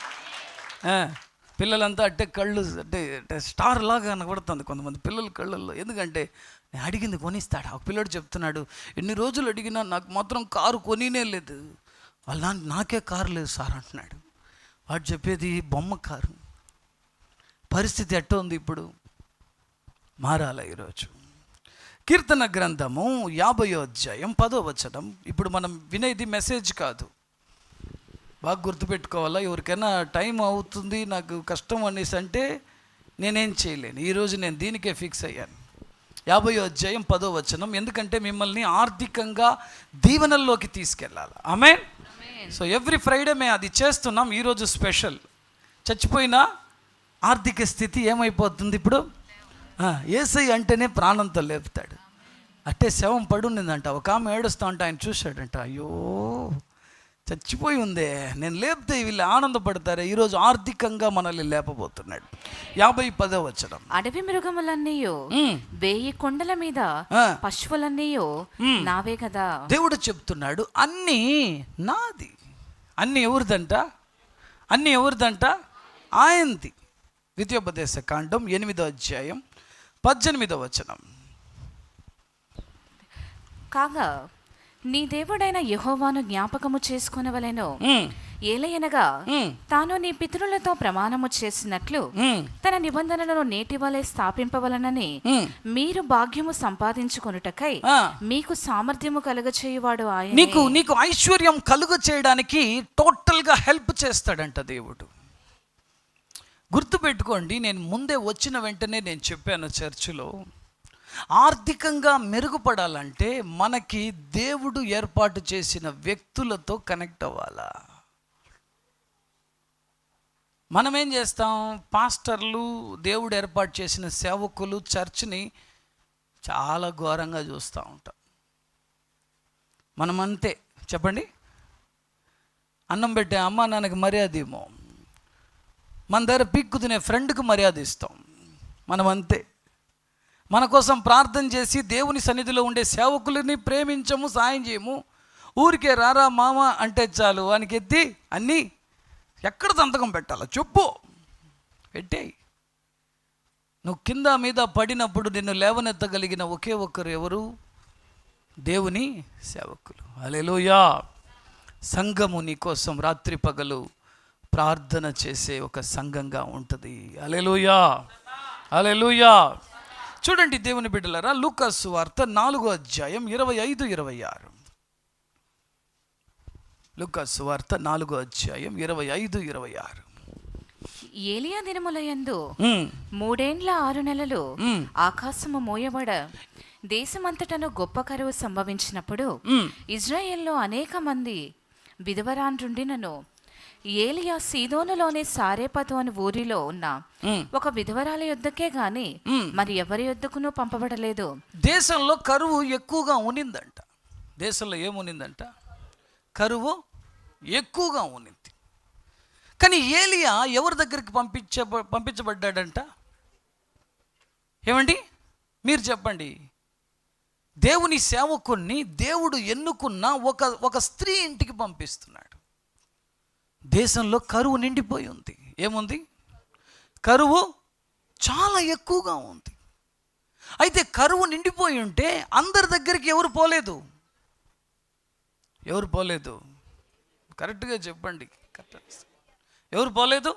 పిల్లలంతా అంటే కళ్ళు అంటే స్టార్ లాగా కనబడుతుంది కొంతమంది పిల్లల కళ్ళల్లో. ఎందుకంటే నేను అడిగింది కొనిస్తాడు. ఒక పిల్లడు చెప్తున్నాడు, ఎన్ని రోజులు అడిగినా నాకు మాత్రం కారు కొనినే లేదు. వాళ్ళు నాకే కారు లేదు సార్ అంటున్నాడు. వాడు చెప్పేది బొమ్మ కారు. పరిస్థితి ఎట్ట ఉంది ఇప్పుడు? మారాల ఈరోజు. కీర్తన గ్రంథము 50వ అధ్యాయం 10వ వచనం. ఇప్పుడు మనం వినేది మెసేజ్ కాదు, బాగా గుర్తుపెట్టుకోవాలా. ఎవరికైనా టైం అవుతుంది నాకు కష్టం అనేసి అంటే నేనేం చేయలేను. ఈరోజు నేను దీనికే ఫిక్స్ అయ్యాను. 50వ అధ్యాయం 10వ వచనం. ఎందుకంటే మిమ్మల్ని ఆర్థికంగా దీవెనల్లోకి తీసుకెళ్ళాలి. ఆమేన్. సో ఎవ్రీ ఫ్రైడే మేము అది చేస్తున్నాం. ఈరోజు స్పెషల్. చచ్చిపోయిన ఆర్థిక స్థితి ఏమైపోతుంది ఇప్పుడు? యేసయ్య అంటేనే ప్రాణంతో లేపుతాడు. అట్టే శవం పడుండిందంట. ఒక ఆమె ఏడుస్తూ ఉంటే ఆయన చూశాడంట, అయ్యో చచ్చిపోయి ఉందే, నేను లేపితే వీళ్ళు ఆనందపడతారే. ఈరోజు ఆర్థికంగా మనల్ని లేపబోతున్నాడు. 50:10 వచనం. అడవి మృగములన్నీయు 1000 కొండల మీద పశువులన్నీయు నావే కదా. దేవుడు చెప్తున్నాడు, అన్నీ నాది. అన్నీ ఎవరిదంట? అన్నీ ఎవరిదంట? ఆయనది. ద్వితీయోపదేశ కాండం 8వ అధ్యాయం 18వ వచనం. కాగా నీ దేవుడైన యెహోవాను జ్ఞాపకము చేసుకొనవలెను. ఏలయనగా తాను నీ పితరులతో ప్రమాణము చేసినట్లు తన నిబంధనలను నేటి వలె స్థాపింపవలనని మీరు భాగ్యము సంపాదించుకొనుటకై మీకు సామర్థ్యము కలుగచేయువాడు ఆయన. నీకు ఐశ్వర్యం కలుగ చేయడానికి టోటల్గా హెల్ప్ చేస్తాడంట దేవుడు. గుర్తుపెట్టుకోండి, నేను ముందే వచ్చిన వెంటనే నేను చెప్పాను చర్చిలో, ఆర్థికంగా మెరుగుపడాలంటే మనకి దేవుడు ఏర్పాటు చేసిన వ్యక్తులతో కనెక్ట్ అవ్వాలా. మనం ఏం చేస్తాం? పాస్టర్లు, దేవుడు ఏర్పాటు చేసిన సేవకులు చర్చ్ని చాలా ఘోరంగా చూస్తూ ఉంటాం. మనం అంతే చెప్పండి. అన్నం పెట్టే అమ్మ నాన్నకి మర్యాద ఏమో, మన దగ్గర పిక్కు తినే ఫ్రెండ్కి మర్యాద ఇస్తాం. మనం అంతే. మన కోసం ప్రార్థన చేసి దేవుని సన్నిధిలో ఉండే సేవకులని ప్రేమించము, సాయం చేయము. ఊరికే రారా మామ అంటే చాలు, వానికి ఎత్తి అన్నీ ఎక్కడ సంతకం పెట్టాలో చెప్పు పెట్టేయి. నువ్వు కింద మీద పడినప్పుడు నిన్ను లేవనెత్తగలిగిన ఒకే ఒక్కరు ఎవరు? దేవుని సేవకులు. హల్లెలూయా. సంఘము నీ కోసం రాత్రి పగలు ప్రార్థన చేసే ఒక సంఘంగా ఉంటుంది. హల్లెలూయా, హల్లెలూయా. చూడండి దేవుని బిడ్డలారా, లూకా సువార్త 4వ అధ్యాయం 25-26. లూకా సువార్త 4వ అధ్యాయం 25-26. ఏలియా దినములయందు 3 ఏండ్ల 6 నెలలు ఆకాశము మోయబడ దేశమంతటను గొప్ప కరువు సంభవించినప్పుడు ఇజ్రాయేల్లో అనేక మంది విధవరాండ్రుండినను ఏలియా సీదోనులోని సారేపతు అని ఊరిలో ఉన్న ఒక విధవరాల యొద్దకే గాని మరి ఎవరి యొద్దకునూ పంపబడలేదు. దేశంలో కరువు ఎక్కువగా ఉనిందంట. దేశంలో ఏమునిందంట? కరువు ఎక్కువగా ఉనింది. కానీ ఏలియా ఎవరి దగ్గరికి పంపించబడ్డాడంట? ఏమండి మీరు చెప్పండి. దేవుని సేవకుణ్ణి దేవుడు ఎన్నుకున్న ఒక స్త్రీ ఇంటికి పంపిస్తున్నాడు. దేశంలో కరువు నిండిపోయి ఉంది. ఏముంది? కరువు చాలా ఎక్కువగా ఉంది. అయితే కరువు నిండిపోయి ఉంటే అందరి దగ్గరికి ఎవరు పోలేదు? ఎవరు పోలేదు? కరెక్ట్గా చెప్పండి. ఎవరు పోలేదు?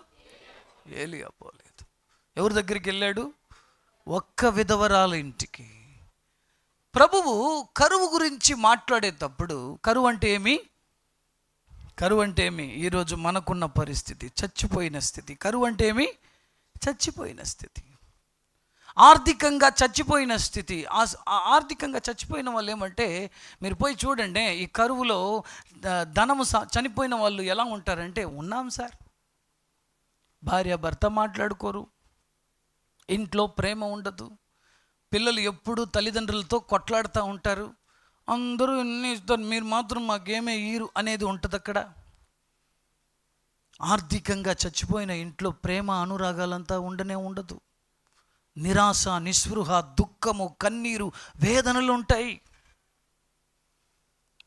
ఏలియా పోలేదు. ఎవరి దగ్గరికి వెళ్ళాడు? ఒక్క విధవరాల ఇంటికి. ప్రభువు కరువు గురించి మాట్లాడేటప్పుడు కరువు అంటే ఏమి? కరువు అంటే ఏమి? ఈరోజు మనకున్న పరిస్థితి చచ్చిపోయిన స్థితి. కరువు అంటే ఏమి? చచ్చిపోయిన స్థితి, ఆర్థికంగా చచ్చిపోయిన స్థితి. ఆర్థికంగా చచ్చిపోయిన వాళ్ళు ఏమంటే, మీరు పోయి చూడండి, ఈ కరువులో ధనము చనిపోయిన వాళ్ళు ఎలా ఉంటారంటే, ఉన్నాం సార్, భార్య భర్త మాట్లాడుకోరు, ఇంట్లో ప్రేమ ఉండదు, పిల్లలు ఎప్పుడూ తల్లిదండ్రులతో కొట్లాడుతూ ఉంటారు, అందరూ ఎన్ని ఇస్తారు, మీరు మాత్రం మాకేమే ఈరు అనేది ఉంటుంది అక్కడ. ఆర్థికంగా చచ్చిపోయిన ఇంట్లో ప్రేమ అనురాగాలంతా ఉండనే ఉండదు. నిరాశ, నిస్పృహ, దుఃఖము, కన్నీరు, వేదనలు ఉంటాయి.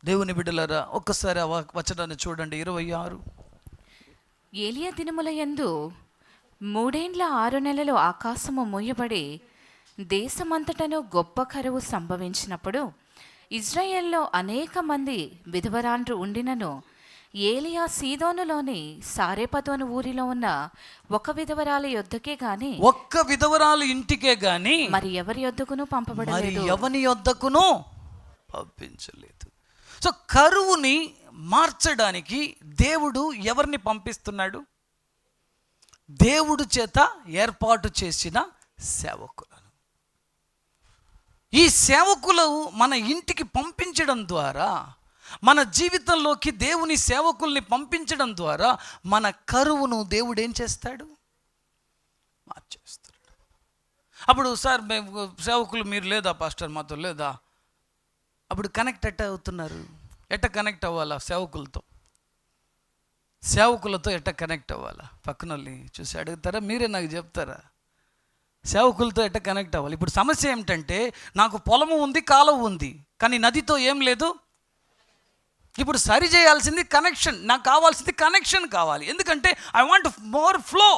దేవుని బిడ్డలారా, ఒక్కసారి ఆ వచనాన్ని చూడండి. 26. ఏలియా దినముల యందు 3 ఏండ్ల 6 నెలలు ఆకాశము మూయబడి దేశమంతటను గొప్ప కరువు సంభవించినప్పుడు ఇజ్రాయెల్లో అనేక మంది విధవరాండ్రు ఉండినను ఏలియా సీదోనులోని సారేపతోను ఊరిలో ఉన్న ఒక విధవరాలి యొద్దకే గాని, ఒక్క విధవరాలు ఇంటికే గాని మరి ఎవరి యొద్దకును పంపబడలేదు, ఎవని యొద్దకును పంపించలేదు. సో కరువుని మార్చడానికి దేవుడు ఎవరిని పంపిస్తున్నాడు? దేవుడు చేత ఏర్పాటు చేసిన సేవకులను. ఈ సేవకులు మన ఇంటికి పంపించడం ద్వారా, మన జీవితంలోకి దేవుని సేవకుల్ని పంపించడం ద్వారా మన కరువును దేవుడు ఏం చేస్తాడు? మార్చేస్తాడు. అప్పుడు సార్ మేము సేవకులు మీరు లేదా పాస్టర్ మాతో లేదా, అప్పుడు కనెక్ట్ అవుతున్నారు. ఎట్ట కనెక్ట్ అవ్వాలా? సేవకులతో ఎట్ట కనెక్ట్ అవ్వాలా? పక్కన వాళ్ళని చూసి అడుగుతారా? మీరే నాకు చెప్తారా? సేవకులతో ఎట్ట కనెక్ట్ అవ్వాలి? ఇప్పుడు సమస్య ఏమిటంటే, నాకు పొలము ఉంది, కాలువ ఉంది, కానీ నదితో ఏం లేదు. ఇప్పుడు సరి చేయాల్సింది కనెక్షన్. నాకు కావాల్సింది కనెక్షన్ కావాలి. ఎందుకంటే ఐ వాంట్ మోర్ ఫ్లో.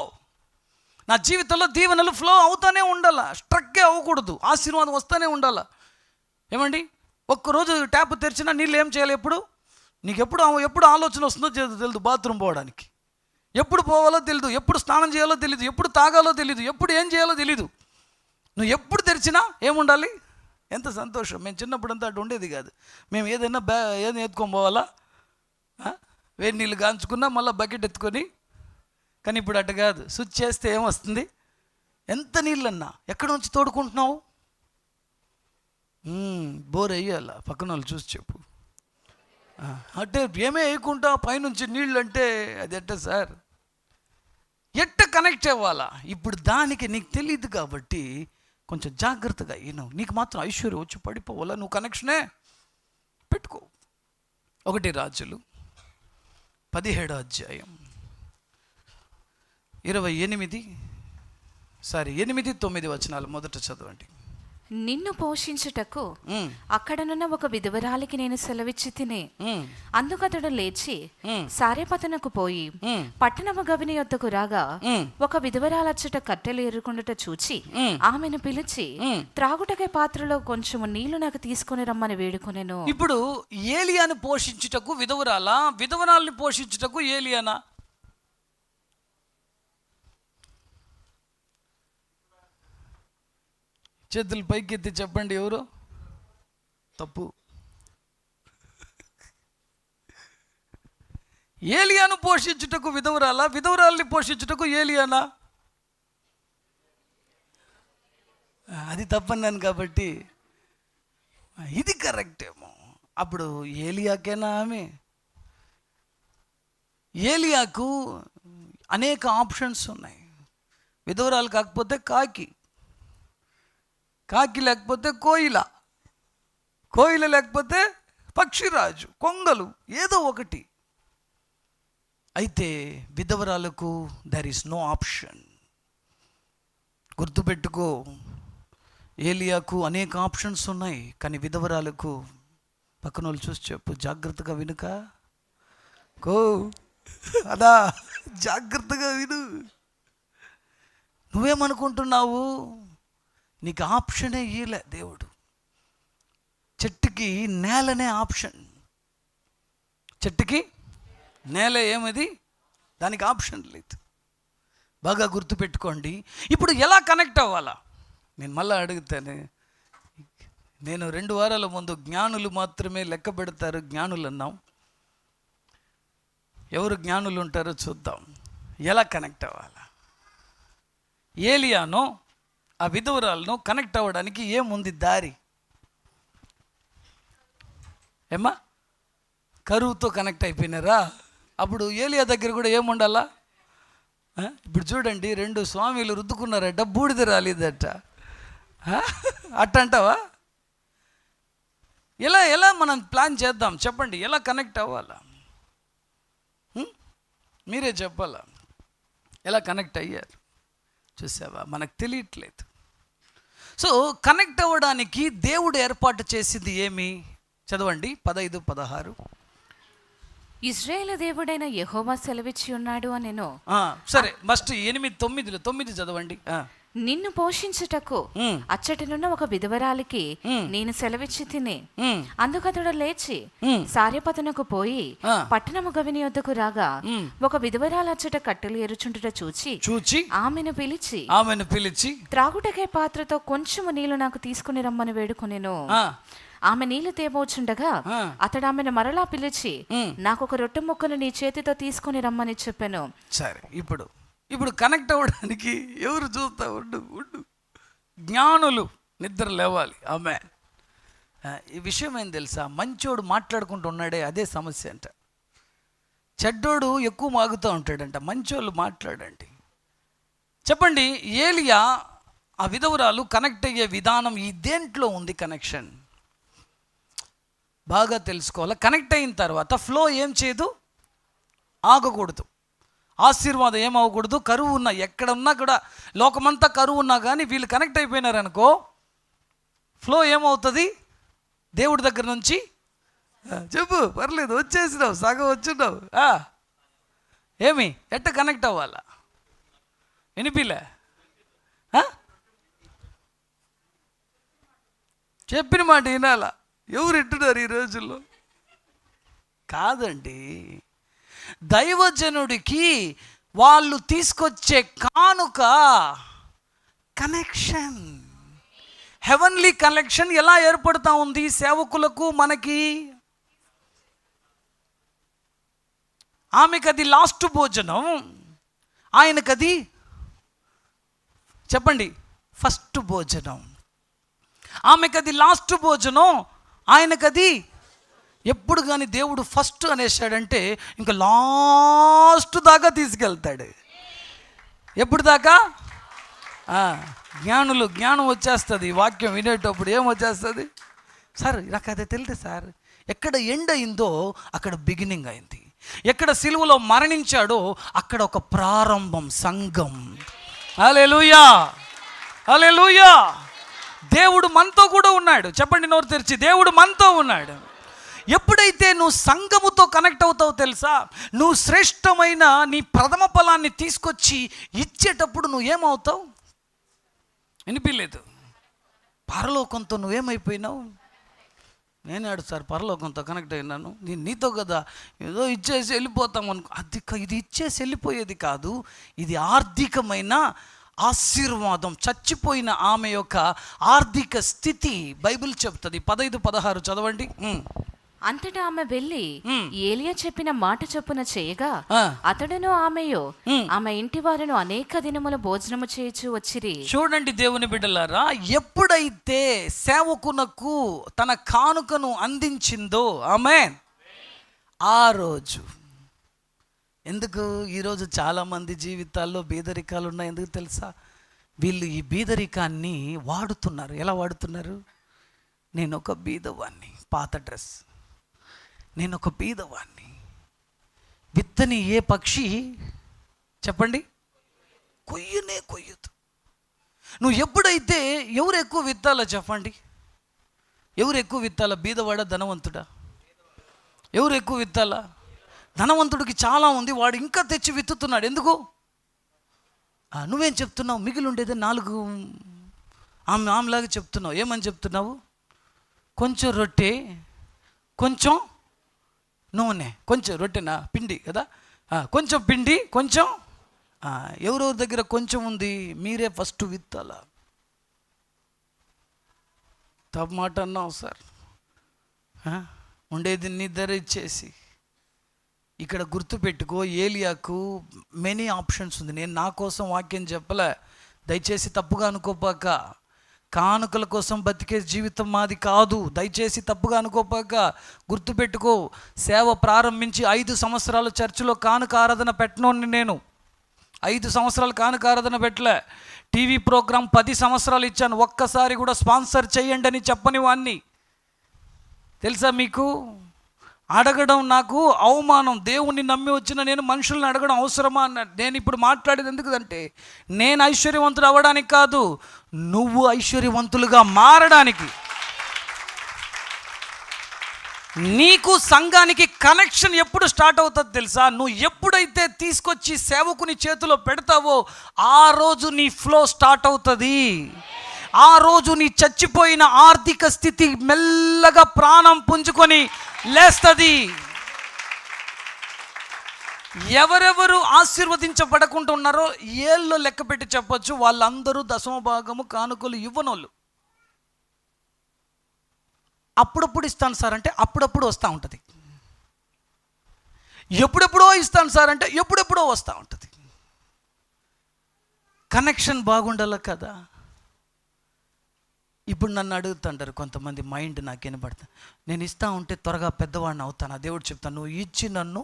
నా జీవితంలో దీవెనలు ఫ్లో అవుతూనే ఉండాలా, స్ట్రక్కే అవ్వకూడదు, ఆశీర్వాదం వస్తూనే ఉండాలా. ఏమండి, ఒక్కరోజు ట్యాప్ తెరిచినా నీళ్ళు ఏం చేయాలి? నీకు ఎప్పుడు ఆలోచన వస్తుందో తెలియదు. బాత్రూమ్ పోవడానికి ఎప్పుడు పోవాలో తెలియదు, ఎప్పుడు స్నానం చేయాలో తెలియదు, ఎప్పుడు తాగాలో తెలియదు, ఎప్పుడు ఏం చేయాలో తెలీదు. నువ్వు ఎప్పుడు తెరిచినా ఏముండాలి? ఎంత సంతోషం. మేము చిన్నప్పుడంతా అటు ఉండేది కాదు. మేము ఏదైనా ఏదైనా ఎత్తుకొని పోవాలా, వేడి నీళ్ళు కాంచుకున్నా మళ్ళీ బకెట్ ఎత్తుకొని. కానీ ఇప్పుడు అటు కాదు. స్విచ్ చేస్తే ఏమొస్తుంది? ఎంత నీళ్ళన్నా ఎక్కడి నుంచి తోడుకుంటున్నావు? బోర్ వేయాలా? పక్కన వాళ్ళు చూసి చెప్పు. అంటే ఏమే వేయకుండా పైనుంచి నీళ్ళు అంటే అది ఎట్ట సార్? ఎట్ట కనెక్ట్ అవ్వాలా? ఇప్పుడు దానికి నీకు తెలియదు కాబట్టి కొంచెం జాగ్రత్తగా నీకు మాత్రం ఐశ్వర్యం వచ్చి పడిపోవాలా, నువ్వు కనెక్షనే పెట్టుకో. 1 రాజులు 17వ అధ్యాయం 8, 9 వచనాలు మొదట చదవండి. నిన్ను పోషించుటకు అక్కడనున్న ఒక విధవరాలికి నేను సెలవిచ్చి తినే. అందుకతడు లేచి సారేపతనకు పోయి పట్టణము గవిని యొద్దకు రాగా ఒక విధవరాలచ్చట కట్టెలు ఎరుకుండుట చూచి ఆమెను పిలిచి త్రాగుటకే పాత్రలో కొంచెము నీళ్లు నాకు తీసుకొని రమ్మని వేడుకొనెను. ఇప్పుడు ఏలియాను పోషించుటకు విధవరాలా, విధవరాల్ని పోషించుటకు ఏలియానా? చేతులు పైకెత్తి చెప్పండి, ఎవరు తప్పు? ఏలియాను పోషించుటకు విధవరాలా, విధవరాల్ని పోషించుటకు ఏలియానా? అది తప్పన్నాను కాబట్టి ఇది కరెక్ట్ ఏమో. అప్పుడు ఏలియాకేనా ఆమె? ఏలియాకు అనేక ఆప్షన్స్ ఉన్నాయి. విధవరాలు కాకపోతే కాకి లేకపోతే కోయిల లేకపోతే పక్షిరాజు, కొంగలు, ఏదో ఒకటి. అయితే విధవరాలకు దర్ ఈస్ నో ఆప్షన్. గుర్తుపెట్టుకో, ఏలియాకు అనేక ఆప్షన్స్ ఉన్నాయి, కానీ విధవరాలకు పక్కన వాళ్ళు చూసి చెప్పు, జాగ్రత్తగా వినుక అదా, జాగ్రత్తగా విను. నువ్వేమనుకుంటున్నావు? నీకు ఆప్షనే ఇయ్యలే దేవుడు. చెట్టుకి నేలనే ఆప్షన్. చెట్టుకి నేల ఏమది? దానికి ఆప్షన్ లేదు. బాగా గుర్తుపెట్టుకోండి. ఇప్పుడు ఎలా కనెక్ట్ అవ్వాలా? నేను మళ్ళీ అడుగుతాను. నేను 2 వారాల ముందు జ్ఞానులు మాత్రమే లెక్క పెడతారు జ్ఞానులు అన్నాం. ఎవరు జ్ఞానులు ఉంటారో చూద్దాం. ఎలా కనెక్ట్ అవ్వాలా? ఏలియాను, ఆ విధవరాలను కనెక్ట్ అవ్వడానికి ఏముంది దారి? ఏమ్మా, కరువుతో కనెక్ట్ అయిపోయినారా? అప్పుడు ఏలియా దగ్గర కూడా ఏముండాలా? ఇప్పుడు చూడండి, 2 స్వామిలు రుద్దుకున్నారట, బూడిద రాలేదట. అట్ట అంటావా? ఎలా మనం ప్లాన్ చేద్దాం చెప్పండి, ఎలా కనెక్ట్ అవ్వాలా? మీరే చెప్పాలా ఎలా కనెక్ట్ అయ్యారు? చూసావా, మనకు తెలియట్లేదు. సో కనెక్ట్ అవ్వడానికి దేవుడు ఏర్పాటు చేసింది ఏమి? చదవండి 15, 16. ఇశ్రాయేలు దేవుడైన యెహోవా సెలవిచ్చి ఉన్నాడు అనెను. సరే, ఫస్ట్ 8, 9 చదవండి. నిన్ను పోషించుటకు అచ్చటనున్న ఒక విధవరాలికి నేను సెలవిచ్చి తిని, అందుకతడు లేచి సారెపతునకు పోయి పట్టణము గవిని యొద్దకు రాగా ఒక విధవరాలు అచ్చట కట్టెలు ఎరుచుంటుట చూచి ఆమెను పిలిచి త్రాగుటకే పాత్రతో కొంచెము నీళ్లు నాకు తీసుకుని రమ్మని వేడుకొనెను. ఆమె నీళ్లు తేబోచుండగా అతడు ఆమెను మరలా పిలిచి నాకు ఒక రొట్టె ముక్కను నీ చేతితో తీసుకుని రమ్మని చెప్పాను. సరే, ఇప్పుడు కనెక్ట్ అవ్వడానికి ఎవరు చూస్తా? ఉండు, జ్ఞానులు నిద్ర లేవాలి. ఆమె ఈ విషయం ఏం తెలుసా? మంచోడు మాట్లాడుకుంటూ ఉన్నాడే, అదే సమస్య అంట. చెడ్డోడు ఎక్కువ మాగుతూ ఉంటాడంట. మంచోళ్ళు మాట్లాడండి. చెప్పండి, ఏలియా ఆ విధవరాలు కనెక్ట్ అయ్యే విధానం ఈ దేంట్లో ఉంది కనెక్షన్? బాగా తెలుసుకోవాలి. కనెక్ట్ అయిన తర్వాత ఫ్లో ఏం చేయదు, ఆగకూడదు. ఆశీర్వాదం ఏమవ్వకూడదు. కరువు ఉన్నా, ఎక్కడ ఉన్నా కూడా, లోకమంతా కరువు ఉన్నా కానీ వీళ్ళు కనెక్ట్ అయిపోయినారనుకో, ఫ్లో ఏమవుతుంది? దేవుడి దగ్గర నుంచి చెప్పు, పర్లేదు, వచ్చేసినావు, సగం వచ్చున్నావు. ఏమి ఎట్ట కనెక్ట్ అవ్వాలా? వినిపిలే? చెప్పిన మాట వినాలా? ఎవరు వింటున్నారు ఈ రోజుల్లో? కాదండి, దైవజనుడికి వాళ్ళు తీసుకొచ్చే కానుక కనెక్షన్, హెవెన్లీ కనెక్షన్ ఎలా ఏర్పడుతూ ఉంది సేవకులకు, మనకి. ఆమెకు అది లాస్ట్ భోజనం, ఆయనకది చెప్పండి ఫస్ట్ భోజనం. ఆమెకు అది లాస్ట్ భోజనం, ఆయనకది ఎప్పుడు కానీ దేవుడు ఫస్ట్ అనేసాడంటే ఇంకా లాస్ట్ దాకా తీసుకెళ్తాడు. ఎప్పుడు దాకా? జ్ఞానం వచ్చేస్తుంది. వాక్యం వినేటప్పుడు ఏం వచ్చేస్తుంది? సార్ నాకు అదే తెలియదు సార్. ఎక్కడ ఎండ్ అయిందో అక్కడ బిగినింగ్ అయింది. ఎక్కడ సిలువలో మరణించాడో అక్కడ ఒక ప్రారంభం, సంఘం. హల్లెలూయా, హల్లెలూయా. దేవుడు మనతో కూడా ఉన్నాడు. చెప్పండి నోరు తెరిచి, దేవుడు మనతో ఉన్నాడు. ఎప్పుడైతే నువ్వు సంఘముతో కనెక్ట్ అవుతావు తెలుసా, నువ్వు శ్రేష్టమైన నీ ప్రథమ ఫలాన్ని తీసుకొచ్చి ఇచ్చేటప్పుడు నువ్వు ఏమవుతావు? వినిపించలేదు? పరలోకంతో నువ్వేమైపోయినావు? నేనాడు సార్ పరలోకంతో కనెక్ట్ అయినాను. నేను నీతో కదా ఏదో ఇచ్చేసి వెళ్ళిపోతాం అనుకో. ఇది ఇచ్చేసి వెళ్ళిపోయేది కాదు, ఇది ఆర్థికమైన ఆశీర్వాదం. చచ్చిపోయిన ఆమె యొక్క ఆర్థిక స్థితి బైబిల్ చెప్తుంది. 15, 16 చదవండి. అంతటా ఆమె వెళ్ళి ఏలియా చెప్పిన మాట చొప్పున చేయగా అతడును ఆమెయో ఆమె ఇంటి వారును అనేక దినముల భోజనము చేయొచ్చు వచ్చిరి. చూడండి దేవుని బిడ్డలారా, ఎప్పుడైతే సేవకునకు తన కానుకను అందించిందో ఆమేన్, ఆ రోజు. ఎందుకు ఈరోజు చాలామంది జీవితాల్లో బీదరికాలు ఉన్నాయి? ఎందుకు తెలుసా? వీళ్ళు ఈ బీదరికాన్ని వాడుతున్నారు. ఎలా వాడుతున్నారు? నేను ఒక బీదవాణ్ణి, పాత డ్రెస్, నేను ఒక బీదవాణ్ణి. విత్తని ఏ పక్షి చెప్పండి కొయ్యదు. నువ్వు ఎప్పుడైతే ఎవరు ఎక్కువ విత్తాలో చెప్పండి, ఎవరు ఎక్కువ విత్తాలా? బీదవాడా ధనవంతుడా? ఎవరు ఎక్కువ విత్తాలా? ధనవంతుడికి చాలా ఉంది, వాడు ఇంకా తెచ్చి విత్తుతున్నాడు. ఎందుకు? నువ్వేం చెప్తున్నావు? మిగిలి ఉండేది 4 ఆమెలాగా చెప్తున్నావు. ఏమని చెప్తున్నావు? కొంచెం రొట్టె, కొంచెం నూనె, కొంచెం రొట్టెనా పిండి కదా, కొంచెం పిండి, కొంచెం. ఎవరెవరి దగ్గర కొంచెం ఉంది? మీరే ఫస్ట్ విత్తాలా. తప్పు మాట అన్నావు సార్. ఉండేది నీ ధర ఇచ్చేసి. ఇక్కడ గుర్తుపెట్టుకో, ఏలియాకు మెనీ ఆప్షన్స్ ఉంది. నేను నా కోసం వాక్యం చెప్పలే, దయచేసి తప్పుగా అనుకోపాక. కానుకల కోసం బతికే జీవితం మాది కాదు, దయచేసి తప్పుగా అనుకోపాక. గుర్తుపెట్టుకో, సేవ ప్రారంభించి 5 సంవత్సరాలు చర్చిలో కానుక ఆరాధన పెట్టనోని నేను. 5 సంవత్సరాలు కానుక ఆరాధన పెట్టలే. టీవీ ప్రోగ్రాం 10 సంవత్సరాలు ఇచ్చాను, ఒక్కసారి కూడా స్పాన్సర్ చేయండి అని చెప్పని వాణ్ణి. తెలుసా మీకు? అడగడం నాకు అవమానం. దేవుణ్ణి నమ్మి వచ్చిన నేను మనుషుల్ని అడగడం అవసరమా అన్నాడు. నేను ఇప్పుడు మాట్లాడేది ఎందుకంటే నేను ఐశ్వర్యవంతుడు అవ్వడానికి కాదు, నువ్వు ఐశ్వర్యవంతులుగా మారడానికి. నీకు సంఘానికి కనెక్షన్ ఎప్పుడు స్టార్ట్ అవుతుంది తెలుసా? నువ్వు ఎప్పుడైతే తీసుకొచ్చి సేవకుని చేతిలో పెడతావో ఆ రోజు నీ ఫ్లో స్టార్ట్ అవుతుంది. ఆ రోజు నీ చచ్చిపోయిన ఆర్థిక స్థితి మెల్లగా ప్రాణం పుంజుకొని లేస్తుంది. ఎవరెవరు ఆశీర్వదించబడకుండా ఉన్నారో ఏళ్ళు లెక్క పెట్టి చెప్పొచ్చు, వాళ్ళందరూ దశమ భాగము కానుకలు ఇవ్వనోళ్ళు. అప్పుడప్పుడు ఇస్తాను సార్ అంటే అప్పుడప్పుడు వస్తూ ఉంటుంది. ఎప్పుడెప్పుడో ఇస్తాను సార్ అంటే ఎప్పుడెప్పుడో వస్తూ ఉంటుంది. కనెక్షన్ బాగుండాలి కదా. ఇప్పుడు నన్ను అడుగుతుంటారు కొంతమంది, మైండ్ నాకు వినబడతా, నేను ఇస్తా ఉంటే త్వరగా పెద్దవాడిని అవుతాను. దేవుడు చెప్తాను, నువ్వు ఇచ్చి నన్ను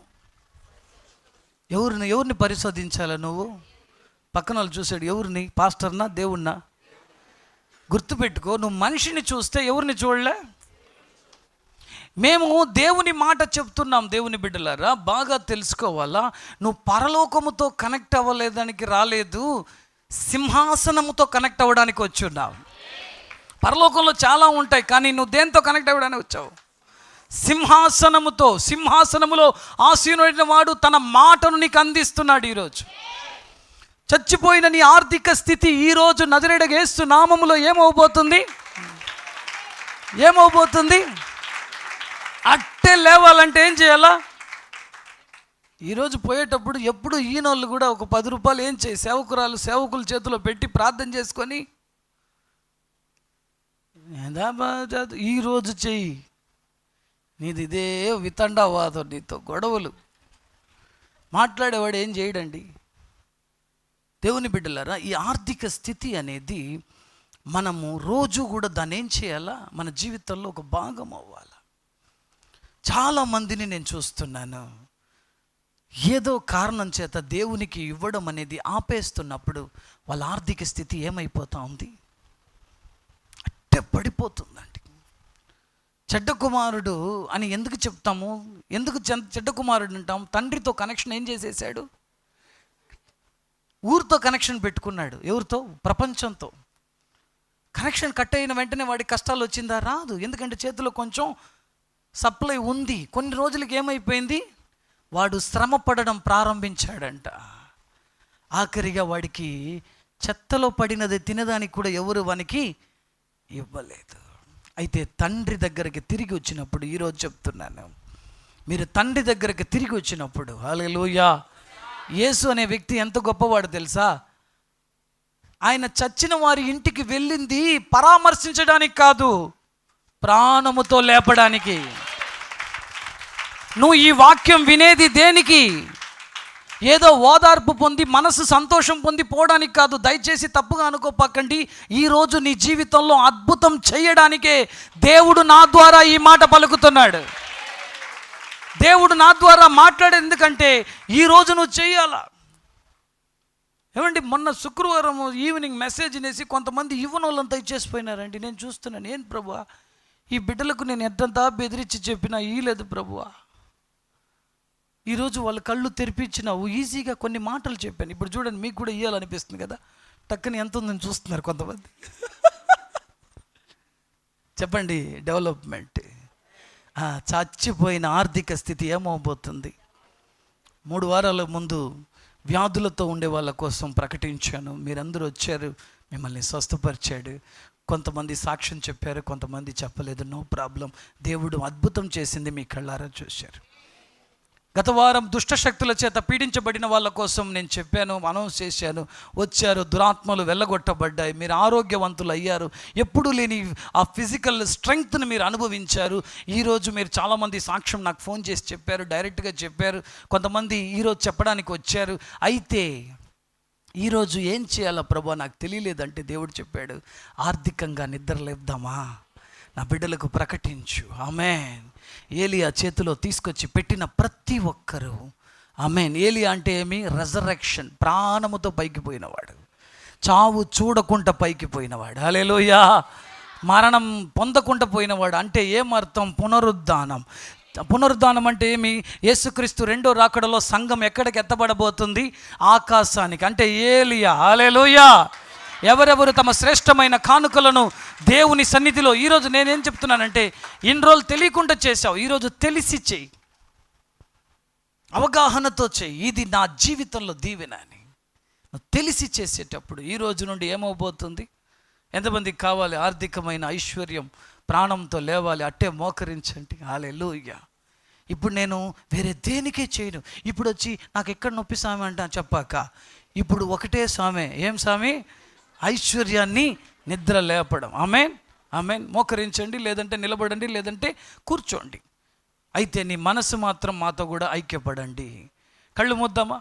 ఎవరిని పరిశోధించాలా? నువ్వు పక్కన వాళ్ళు చూసాడు, ఎవరిని? పాస్టర్నా దేవుణ్ణా? గుర్తుపెట్టుకో, నువ్వు మనిషిని చూస్తే ఎవరిని చూడలే. మేము దేవుని మాట చెప్తున్నాం. దేవుని బిడ్డలారా, బాగా తెలుసుకోవాలా, నువ్వు పరలోకముతో కనెక్ట్ అవ్వలేదానికి రాలేదు, సింహాసనముతో కనెక్ట్ అవ్వడానికి వచ్చున్నావు. పరలోకంలో చాలా ఉంటాయి, కానీ నువ్వు దేంతో కనెక్ట్ అవ్వడానికి వచ్చావు? సింహాసనముతో. సింహాసనములో ఆసీనుడైన వాడు తన మాటను నీకు అందిస్తున్నాడు. ఈరోజు చచ్చిపోయిన నీ ఆర్థిక స్థితి ఈరోజు నజరేయుడైన యేసు నామములో ఏమవబోతుంది? అట్టే లేవాలంటే ఏం చేయాలా? ఈరోజు పోయేటప్పుడు ఎప్పుడు ఈయనోళ్ళు కూడా ఒక 10 రూపాయలు ఏం చేయి, సేవకుల చేతిలో పెట్టి ప్రార్థన చేసుకొని ఈరోజు చెయ్యి. నీది ఇదే వితండవాదం, నీతో గొడవలు మాట్లాడేవాడు ఏం చేయడండి. దేవుని బిడ్డలారా, ఈ ఆర్థిక స్థితి అనేది మనము రోజు కూడా దాన్ని ఏం చేయాలా? మన జీవితంలో ఒక భాగం అవ్వాలి. చాలామందిని నేను చూస్తున్నాను, ఏదో కారణం చేత దేవునికి ఇవ్వడం అనేది ఆపేస్తున్నప్పుడు వాళ్ళ ఆర్థిక స్థితి ఏమైపోతా ఉంది? అట్టే పడిపోతుందండి. చెడ్డ కుమారుడు అని ఎందుకు చెప్తాము? ఎందుకు చెడ్డ కుమారుడు అంటాం? తండ్రితో కనెక్షన్ ఏం చేసేసాడు? ఊరితో కనెక్షన్ పెట్టుకున్నాడు. ఎవరితో? ప్రపంచంతో. కనెక్షన్ కట్ అయిన వెంటనే వాడికి కష్టాలు వచ్చిందా? రాదు. ఎందుకంటే చేతిలో కొంచెం సప్లై ఉంది. కొన్ని రోజులకి ఏమైపోయింది? వాడు శ్రమ పడడం ప్రారంభించాడంట. ఆఖరిగా వాడికి చెత్తలో పడినది తినడానికి కూడా ఎవరు వానికి ఇవ్వలేదు. అయితే తండ్రి దగ్గరికి తిరిగి వచ్చినప్పుడు, ఈరోజు చెప్తున్నాను, మీరు తండ్రి దగ్గరికి తిరిగి వచ్చినప్పుడు, హల్లెలూయా, యేసు అనే వ్యక్తి ఎంత గొప్పవాడు తెలుసా? ఆయన చచ్చిన వారి ఇంటికి వెళ్ళింది పరామర్శించడానికి కాదు, ప్రాణముతో లేపడానికి. నువ్వు ఈ వాక్యం వినేది దేనికి? ఏదో ఓదార్పు పొంది మనసు సంతోషం పొంది పోవడానికి కాదు. దయచేసి తప్పుగా అనుకోపకండి. ఈరోజు నీ జీవితంలో అద్భుతం చేయడానికే దేవుడు నా ద్వారా ఈ మాట పలుకుతున్నాడు. దేవుడు నా ద్వారా మాట్లాడేది ఎందుకంటే ఈరోజు నువ్వు చెయ్యాలా. ఏమండి, మొన్న శుక్రవారం ఈవినింగ్ మెసేజ్ అనేసి కొంతమంది ఇవ్వనోళ్ళంతా ఇచ్చేసిపోయినారండి. నేను చూస్తున్నాను, ఏం ప్రభువా, ఈ బిడ్డలకు నేను ఎంతంతా బెదిరించి చెప్పినా ఇయ్యలేదు ప్రభువా. ఈరోజు వాళ్ళ కళ్ళు తెరిపించినావు, ఈజీగా కొన్ని మాటలు చెప్పాను. ఇప్పుడు చూడండి, మీకు కూడా ఇవ్వాలనిపిస్తుంది కదా, టక్కుని ఎంత ఉందని చూస్తున్నారు కొంతమంది. చెప్పండి, డెవలప్మెంట్. చచ్చిపోయిన ఆర్థిక స్థితి ఏమవబోతుంది? 3 వారాల ముందు వ్యాధులతో ఉండే వాళ్ళ కోసం ప్రకటించాను. మీరందరూ వచ్చారు, మిమ్మల్ని స్వస్థపరిచాడు. కొంతమంది సాక్ష్యం చెప్పారు, కొంతమంది చెప్పలేదు. No problem. దేవుడు అద్భుతం చేసింది మీ కళ్ళారా చూశారు. గత వారం దుష్టశక్తుల చేత పీడించబడిన వాళ్ళ కోసం నేను చెప్పాను, అనౌన్స్ చేశాను. వచ్చారు, దురాత్మలు వెళ్ళగొట్టబడ్డాయి, మీరు ఆరోగ్యవంతులు అయ్యారు, ఎప్పుడూ లేని ఆ ఫిజికల్ స్ట్రెంగ్త్ని మీరు అనుభవించారు. ఈరోజు మీరు చాలామంది సాక్ష్యం నాకు ఫోన్ చేసి చెప్పారు, డైరెక్ట్గా చెప్పారు. కొంతమంది ఈరోజు చెప్పడానికి వచ్చారు. అయితే ఈరోజు ఏం చేయాలా ప్రభు నాకు తెలియలేదంటే దేవుడు చెప్పాడు, ఆర్థికంగా నిద్రలేద్దామా, నా బిడ్డలకు ప్రకటించు. ఆమేన్. ఏలియా చేతిలో తీసుకొచ్చి పెట్టిన ప్రతి ఒక్కరూ, ఆమేన్. ఏలియా అంటే ఏమి? రెజరెక్షన్, ప్రాణముతో పైకి పోయినవాడు, చావు చూడకుండా పైకి పోయినవాడు. హల్లెలూయా. మరణం పొందకుండా పోయినవాడు అంటే ఏమర్థం? పునరుద్ధానం. పునరుద్ధానం అంటే ఏమి? యేసుక్రీస్తు రెండో రాకడలో సంఘం ఎక్కడికి ఎత్తబడబోతుంది? ఆకాశానికి. అంటే ఏలియా. హల్లెలూయా. ఎవరెవరు తమ శ్రేష్టమైన కానుకలను దేవుని సన్నిధిలో, ఈరోజు నేనేం చెప్తున్నానంటే, ఇన్ని రోజులు తెలియకుండా చేశావు, ఈరోజు తెలిసి చెయ్యి, అవగాహనతో చెయ్యి. ఇది నా జీవితంలో దీవెన అని నువ్వు తెలిసి చేసేటప్పుడు ఈ రోజు నుండి ఏమవబోతుంది? ఎంతమందికి కావాలి ఆర్థికమైన ఐశ్వర్యం? ప్రాణంతో లేవాలి, అట్టే మోకరించండి. హల్లెలూయా. ఇప్పుడు నేను వేరే దేనికే చేయను. ఇప్పుడు వచ్చి నాకు ఎక్కడ నొప్పి స్వామి అంట చెప్పాక, ఇప్పుడు ఒకటే స్వామి. ఏం స్వామి? ఐశ్వర్యాన్ని నిద్ర లేపడం. ఆమేన్, ఆమేన్. మోకరించండి, లేదంటే నిలబడండి, లేదంటే కూర్చోండి. అయితే నీ మనసు మాత్రం మాతో కూడా ఐక్యపడండి. కళ్ళు మూద్దామా?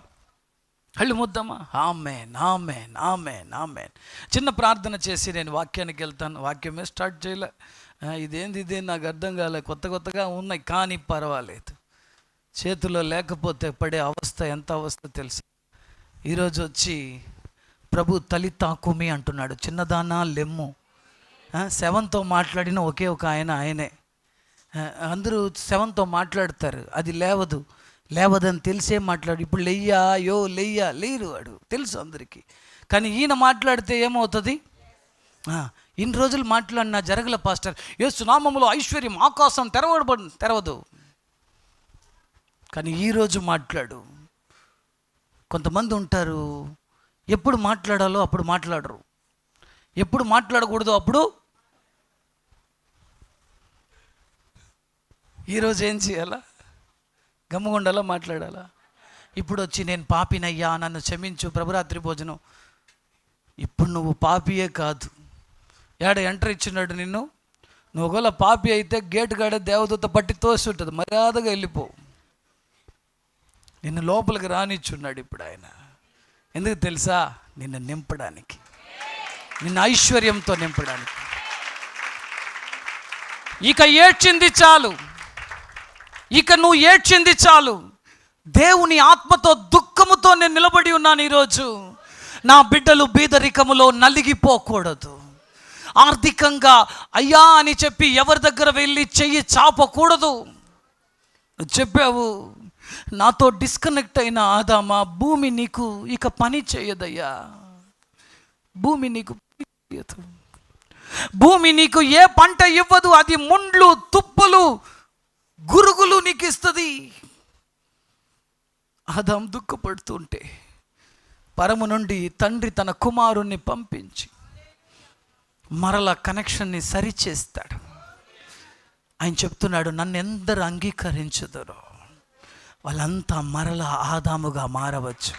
కళ్ళు మూద్దామా? ఆమేన్, ఆమేన్, ఆమేన్, ఆమేన్. చిన్న ప్రార్థన చేసి నేను వాక్యానికి వెళ్తాను. వాక్యమే స్టార్ట్ చేయలే. ఇదేంది నాకు అర్థం కాలే, కొత్తగా ఉన్నాయి, కానీ పర్వాలేదు. చేతిలో లేకపోతే పడే అవస్థ ఎంత అవస్థ తెలుసు. ఈరోజు వచ్చి ప్రభు తలి తాకుమి అంటున్నాడు. చిన్నదానా లెమ్ము. శవంతో మాట్లాడిన ఒకే ఒక ఆయనే. అందరూ శవంతో మాట్లాడతారు, అది లేవదని తెలిసే మాట్లాడు. ఇప్పుడు లేరు వాడు, తెలుసు అందరికీ. కానీ ఈయన మాట్లాడితే ఏమవుతుంది? ఇన్ని రోజులు మాట్లాడినా జరగల పాస్టర్. యేసు నామములో ఐశ్వర్యం ఆకాశం తెరవదు. కానీ ఈరోజు మాట్లాడు. కొంతమంది ఉంటారు, ఎప్పుడు మాట్లాడాలో అప్పుడు మాట్లాడరు, ఎప్పుడు మాట్లాడకూడదు అప్పుడు. ఈరోజు ఏం చేయాలా? గమ్ముగుండాలా? మాట్లాడాలా? ఇప్పుడు వచ్చి నేను పాపినయ్యా, నన్ను క్షమించు, ప్రభురాత్రి భోజనం. ఇప్పుడు నువ్వు పాపియే కాదు, ఏడ ఎంటర్ ఇచ్చినాడు నిన్ను. నువ్వు ఒకవేళ పాపి అయితే గేటు కాడే దేవదూత పట్టి తోసి ఉంటుంది, మర్యాదగా వెళ్ళిపో. నిన్ను లోపలికి రానిచ్చున్నాడు ఇప్పుడు ఆయన. ఎందుకు తెలుసా? నిన్ను నింపడానికి, నిన్ను ఐశ్వర్యంతో నింపడానికి. ఇక ఏడ్చింది చాలు, ఇక నువ్వు ఏడ్చింది చాలు. దేవుని ఆత్మతో దుఃఖముతో నేను నిలబడి ఉన్నాను ఈరోజు. నా బిడ్డలు బీదరికములో నలిగిపోకూడదు. ఆర్థికంగా అయ్యా అని చెప్పి ఎవరి దగ్గర వెళ్ళి చెయ్యి చాపకూడదు. నువ్వు చెప్పావు, నాతో డిస్కనెక్ట్ అయిన ఆదామా, భూమి నీకు ఇక పని చేయదయ్యా. భూమి నీకు భూమి నీకు ఏ పంట ఇవ్వదు, అది ముండ్లు, తుప్పులు, గురుగులు నీకు ఇస్తుంది. ఆదాం దుఃఖపడుతుంటే పరము నుండి తండ్రి తన కుమారుణ్ణి పంపించి మరలా కనెక్షన్ని సరిచేస్తాడు. ఆయన చెప్తున్నాడు, నన్ను ఎందరు అంగీకరించుదరో వాళ్ళంతా మరలా ఆదాముగా మారవచ్చు.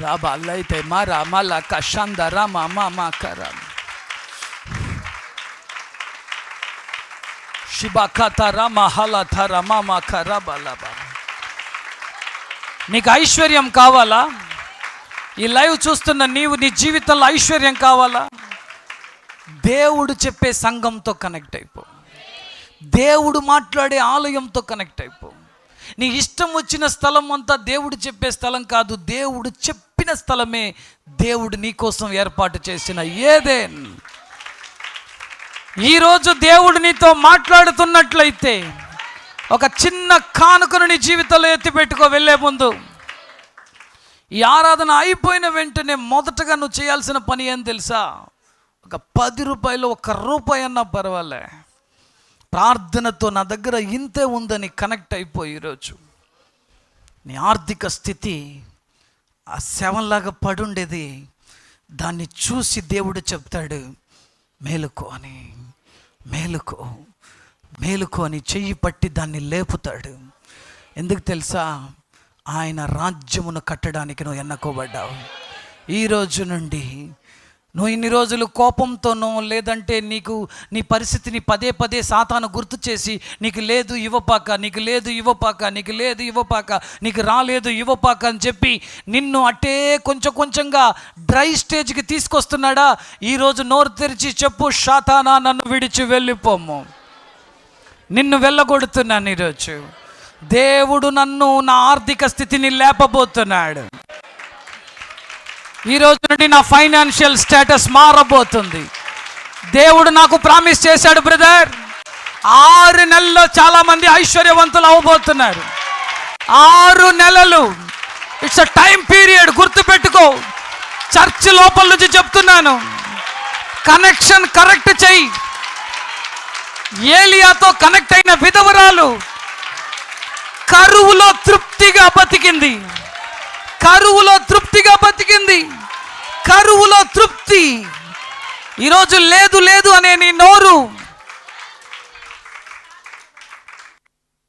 రాబా అల్లైతే మారా మళ్ళా కషంద రామా మా కరా నీకు ఐశ్వర్యం కావాలా? ఈ లైవ్ చూస్తున్న నీవు, నీ జీవితంలో ఐశ్వర్యం కావాలా? దేవుడు చెప్పే సంఘంతో కనెక్ట్ అయిపో. దేవుడు మాట్లాడే ఆలయంతో కనెక్ట్ అయిపో. నీ ఇష్టం వచ్చిన స్థలం అంతా దేవుడు చెప్పే స్థలం కాదు, దేవుడు చెప్పిన స్థలమే దేవుడు నీకోసం ఏర్పాటు చేసిన ఏదెన్. ఈరోజు దేవుడు నీతో మాట్లాడుతున్నట్లయితే ఒక చిన్న కానుకను నీ జీవితంలో ఎత్తిపెట్టుకో. వెళ్ళే ముందు ఈ ఆరాధన అయిపోయిన వెంటనే మొదటగా నువ్వు చేయాల్సిన పని ఏం తెలుసా? ఒక 10 రూపాయలు, 1 రూపాయి అన్నా పర్వాలే, ప్రార్థనతో నా దగ్గర ఇంతే ఉందని కనెక్ట్ అయిపోయి. ఈరోజు నీ ఆర్థిక స్థితి ఆ శవంలాగా పడుండేది, దాన్ని చూసి దేవుడు చెప్తాడు, మేలుకో అని, మేలుకో అని చెయ్యి పట్టి దాన్ని లేపుతాడు. ఎందుకు తెలుసా? ఆయన రాజ్యమును కట్టడానికి నువ్వు ఎన్నుకోబడ్డావు. ఈ రోజు నుండి నువ్వు ఇన్ని రోజులు కోపంతోనో, లేదంటే నీ పరిస్థితిని పదే సాతాను గుర్తు చేసి నీకు లేదు ఇవ్వపాక, నీకు లేదు ఇవ్వపాక, నీకు లేదు ఇవ్వపాక, నీకు రాలేదు ఇవ్వపాక అని చెప్పి నిన్ను అట్టే కొంచెంగా డ్రై స్టేజ్కి తీసుకొస్తున్నాడా? ఈరోజు నోరు తెరిచి చెప్పు, సాతానా నన్ను విడిచి వెళ్ళిపోము. నిన్ను వెళ్ళగొడుతున్నాను. ఈరోజు దేవుడు నన్ను, నా ఆర్థిక స్థితిని లేపబోతున్నాడు. ఈరోజు నుండి నా ఫైనాన్షియల్ స్టేటస్ మారబోతుంది. దేవుడు నాకు ప్రామిస్ చేశాడు, బ్రదర్, 6 నెలల్లో చాలా మంది ఐశ్వర్యవంతులు అవబోతున్నారు. 6 నెలలు, ఇట్స్ అ టైం పీరియడ్. గుర్తుపెట్టుకో, చర్చ్ లోపల నుంచి చెప్తున్నాను, కనెక్షన్ కరెక్ట్ చెయ్యి. ఏలియాతో కనెక్ట్ అయిన విధవరాలు కరువులో తృప్తిగా బతికింది. కరువులో తృప్తిగా బతికింది. కరువులో తృప్తి. ఈరోజు లేదు లేదు అనే నీ నోరు,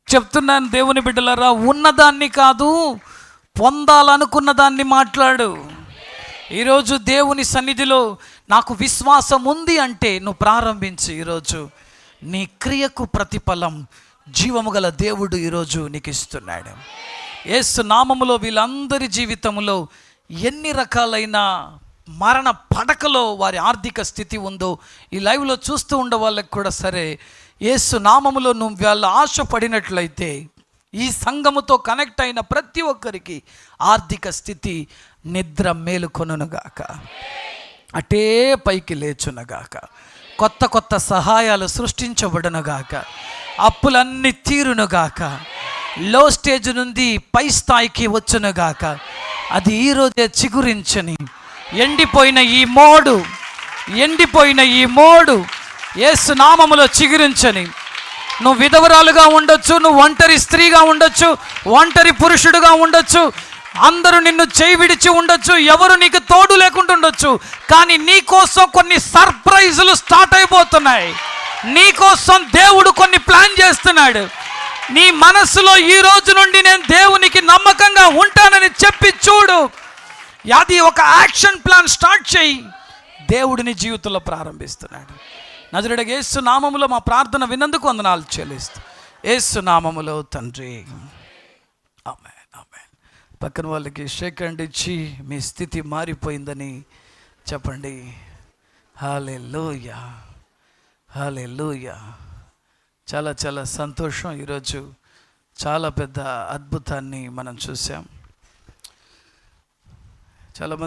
చెప్తున్నాను దేవుని బిడ్డలారా, ఉన్నదాన్ని కాదు పొందాలనుకున్న దాన్ని మాట్లాడు. ఈరోజు దేవుని సన్నిధిలో నాకు విశ్వాసం ఉంది అంటే నువ్వు ప్రారంభించు. ఈరోజు నీ క్రియకు ప్రతిఫలం జీవము గల దేవుడు ఈరోజు నీకు ఇస్తున్నాడు. యేసు నామములో వీళ్ళందరి జీవితంలో ఎన్ని రకాలైన మరణ పడకలో వారి ఆర్థిక స్థితి ఉందో ఈ లైవ్లో చూస్తూ ఉండే వాళ్ళకి కూడా సరే, యేసు నామములో నువ్వు వాళ్ళ ఆశపడినట్లయితే ఈ సంఘముతో కనెక్ట్ అయిన ప్రతి ఒక్కరికి ఆర్థిక స్థితి నిద్ర మేలుకొనుగాక, అటే పైకి లేచునగాక, కొత్త కొత్త సహాయాలు సృష్టించబడునుగాక, అప్పులన్నీ తీరునుగాక, లో స్టేజ్ నుండి పై స్థాయికి వచ్చునుగాక. అది ఈరోజే చిగురించని ఎండిపోయిన ఈ మోడు యేసు నామములో చిగురించని. నువ్వు విధవరాలుగా ఉండొచ్చు, నువ్వు ఒంటరి స్త్రీగా ఉండొచ్చు, ఒంటరి పురుషుడుగా ఉండొచ్చు, అందరూ నిన్ను చేయి విడిచి ఉండొచ్చు, ఎవరు నీకు తోడు లేకుండా ఉండొచ్చు, కానీ నీ కోసం కొన్ని సర్ప్రైజులు స్టార్ట్ అయిపోతున్నాయి. నీ కోసం దేవుడు కొన్ని ప్లాన్ చేస్తున్నాడు. నీ మనస్సులో ఈ రోజు నుండి నేను దేవునికి నమ్మకంగా ఉంటానని చెప్పి చూడు. అది ఒక యాక్షన్ ప్లాన్ స్టార్ట్ చేయి. దేవుడు నీ జీవితంలో ప్రారంభిస్తున్నాడు. నజరేయుడైన యేసు నామములో మా ప్రార్థన విన్నందుకు వందనాలు చెల్లిస్తూ, యేసు నామములో తండ్రి, ఆమేన్, ఆమేన్. పక్కన వాళ్ళకి షేక్ హ్యాండ్ ఇచ్చి మీ స్థితి మారిపోయిందని చెప్పండి. హల్లెలూయా, హల్లెలూయా. చాలా చాలా సంతోషం. ఈరోజు చాలా పెద్ద అద్భుతాన్ని మనం చూసాం. చాలామంది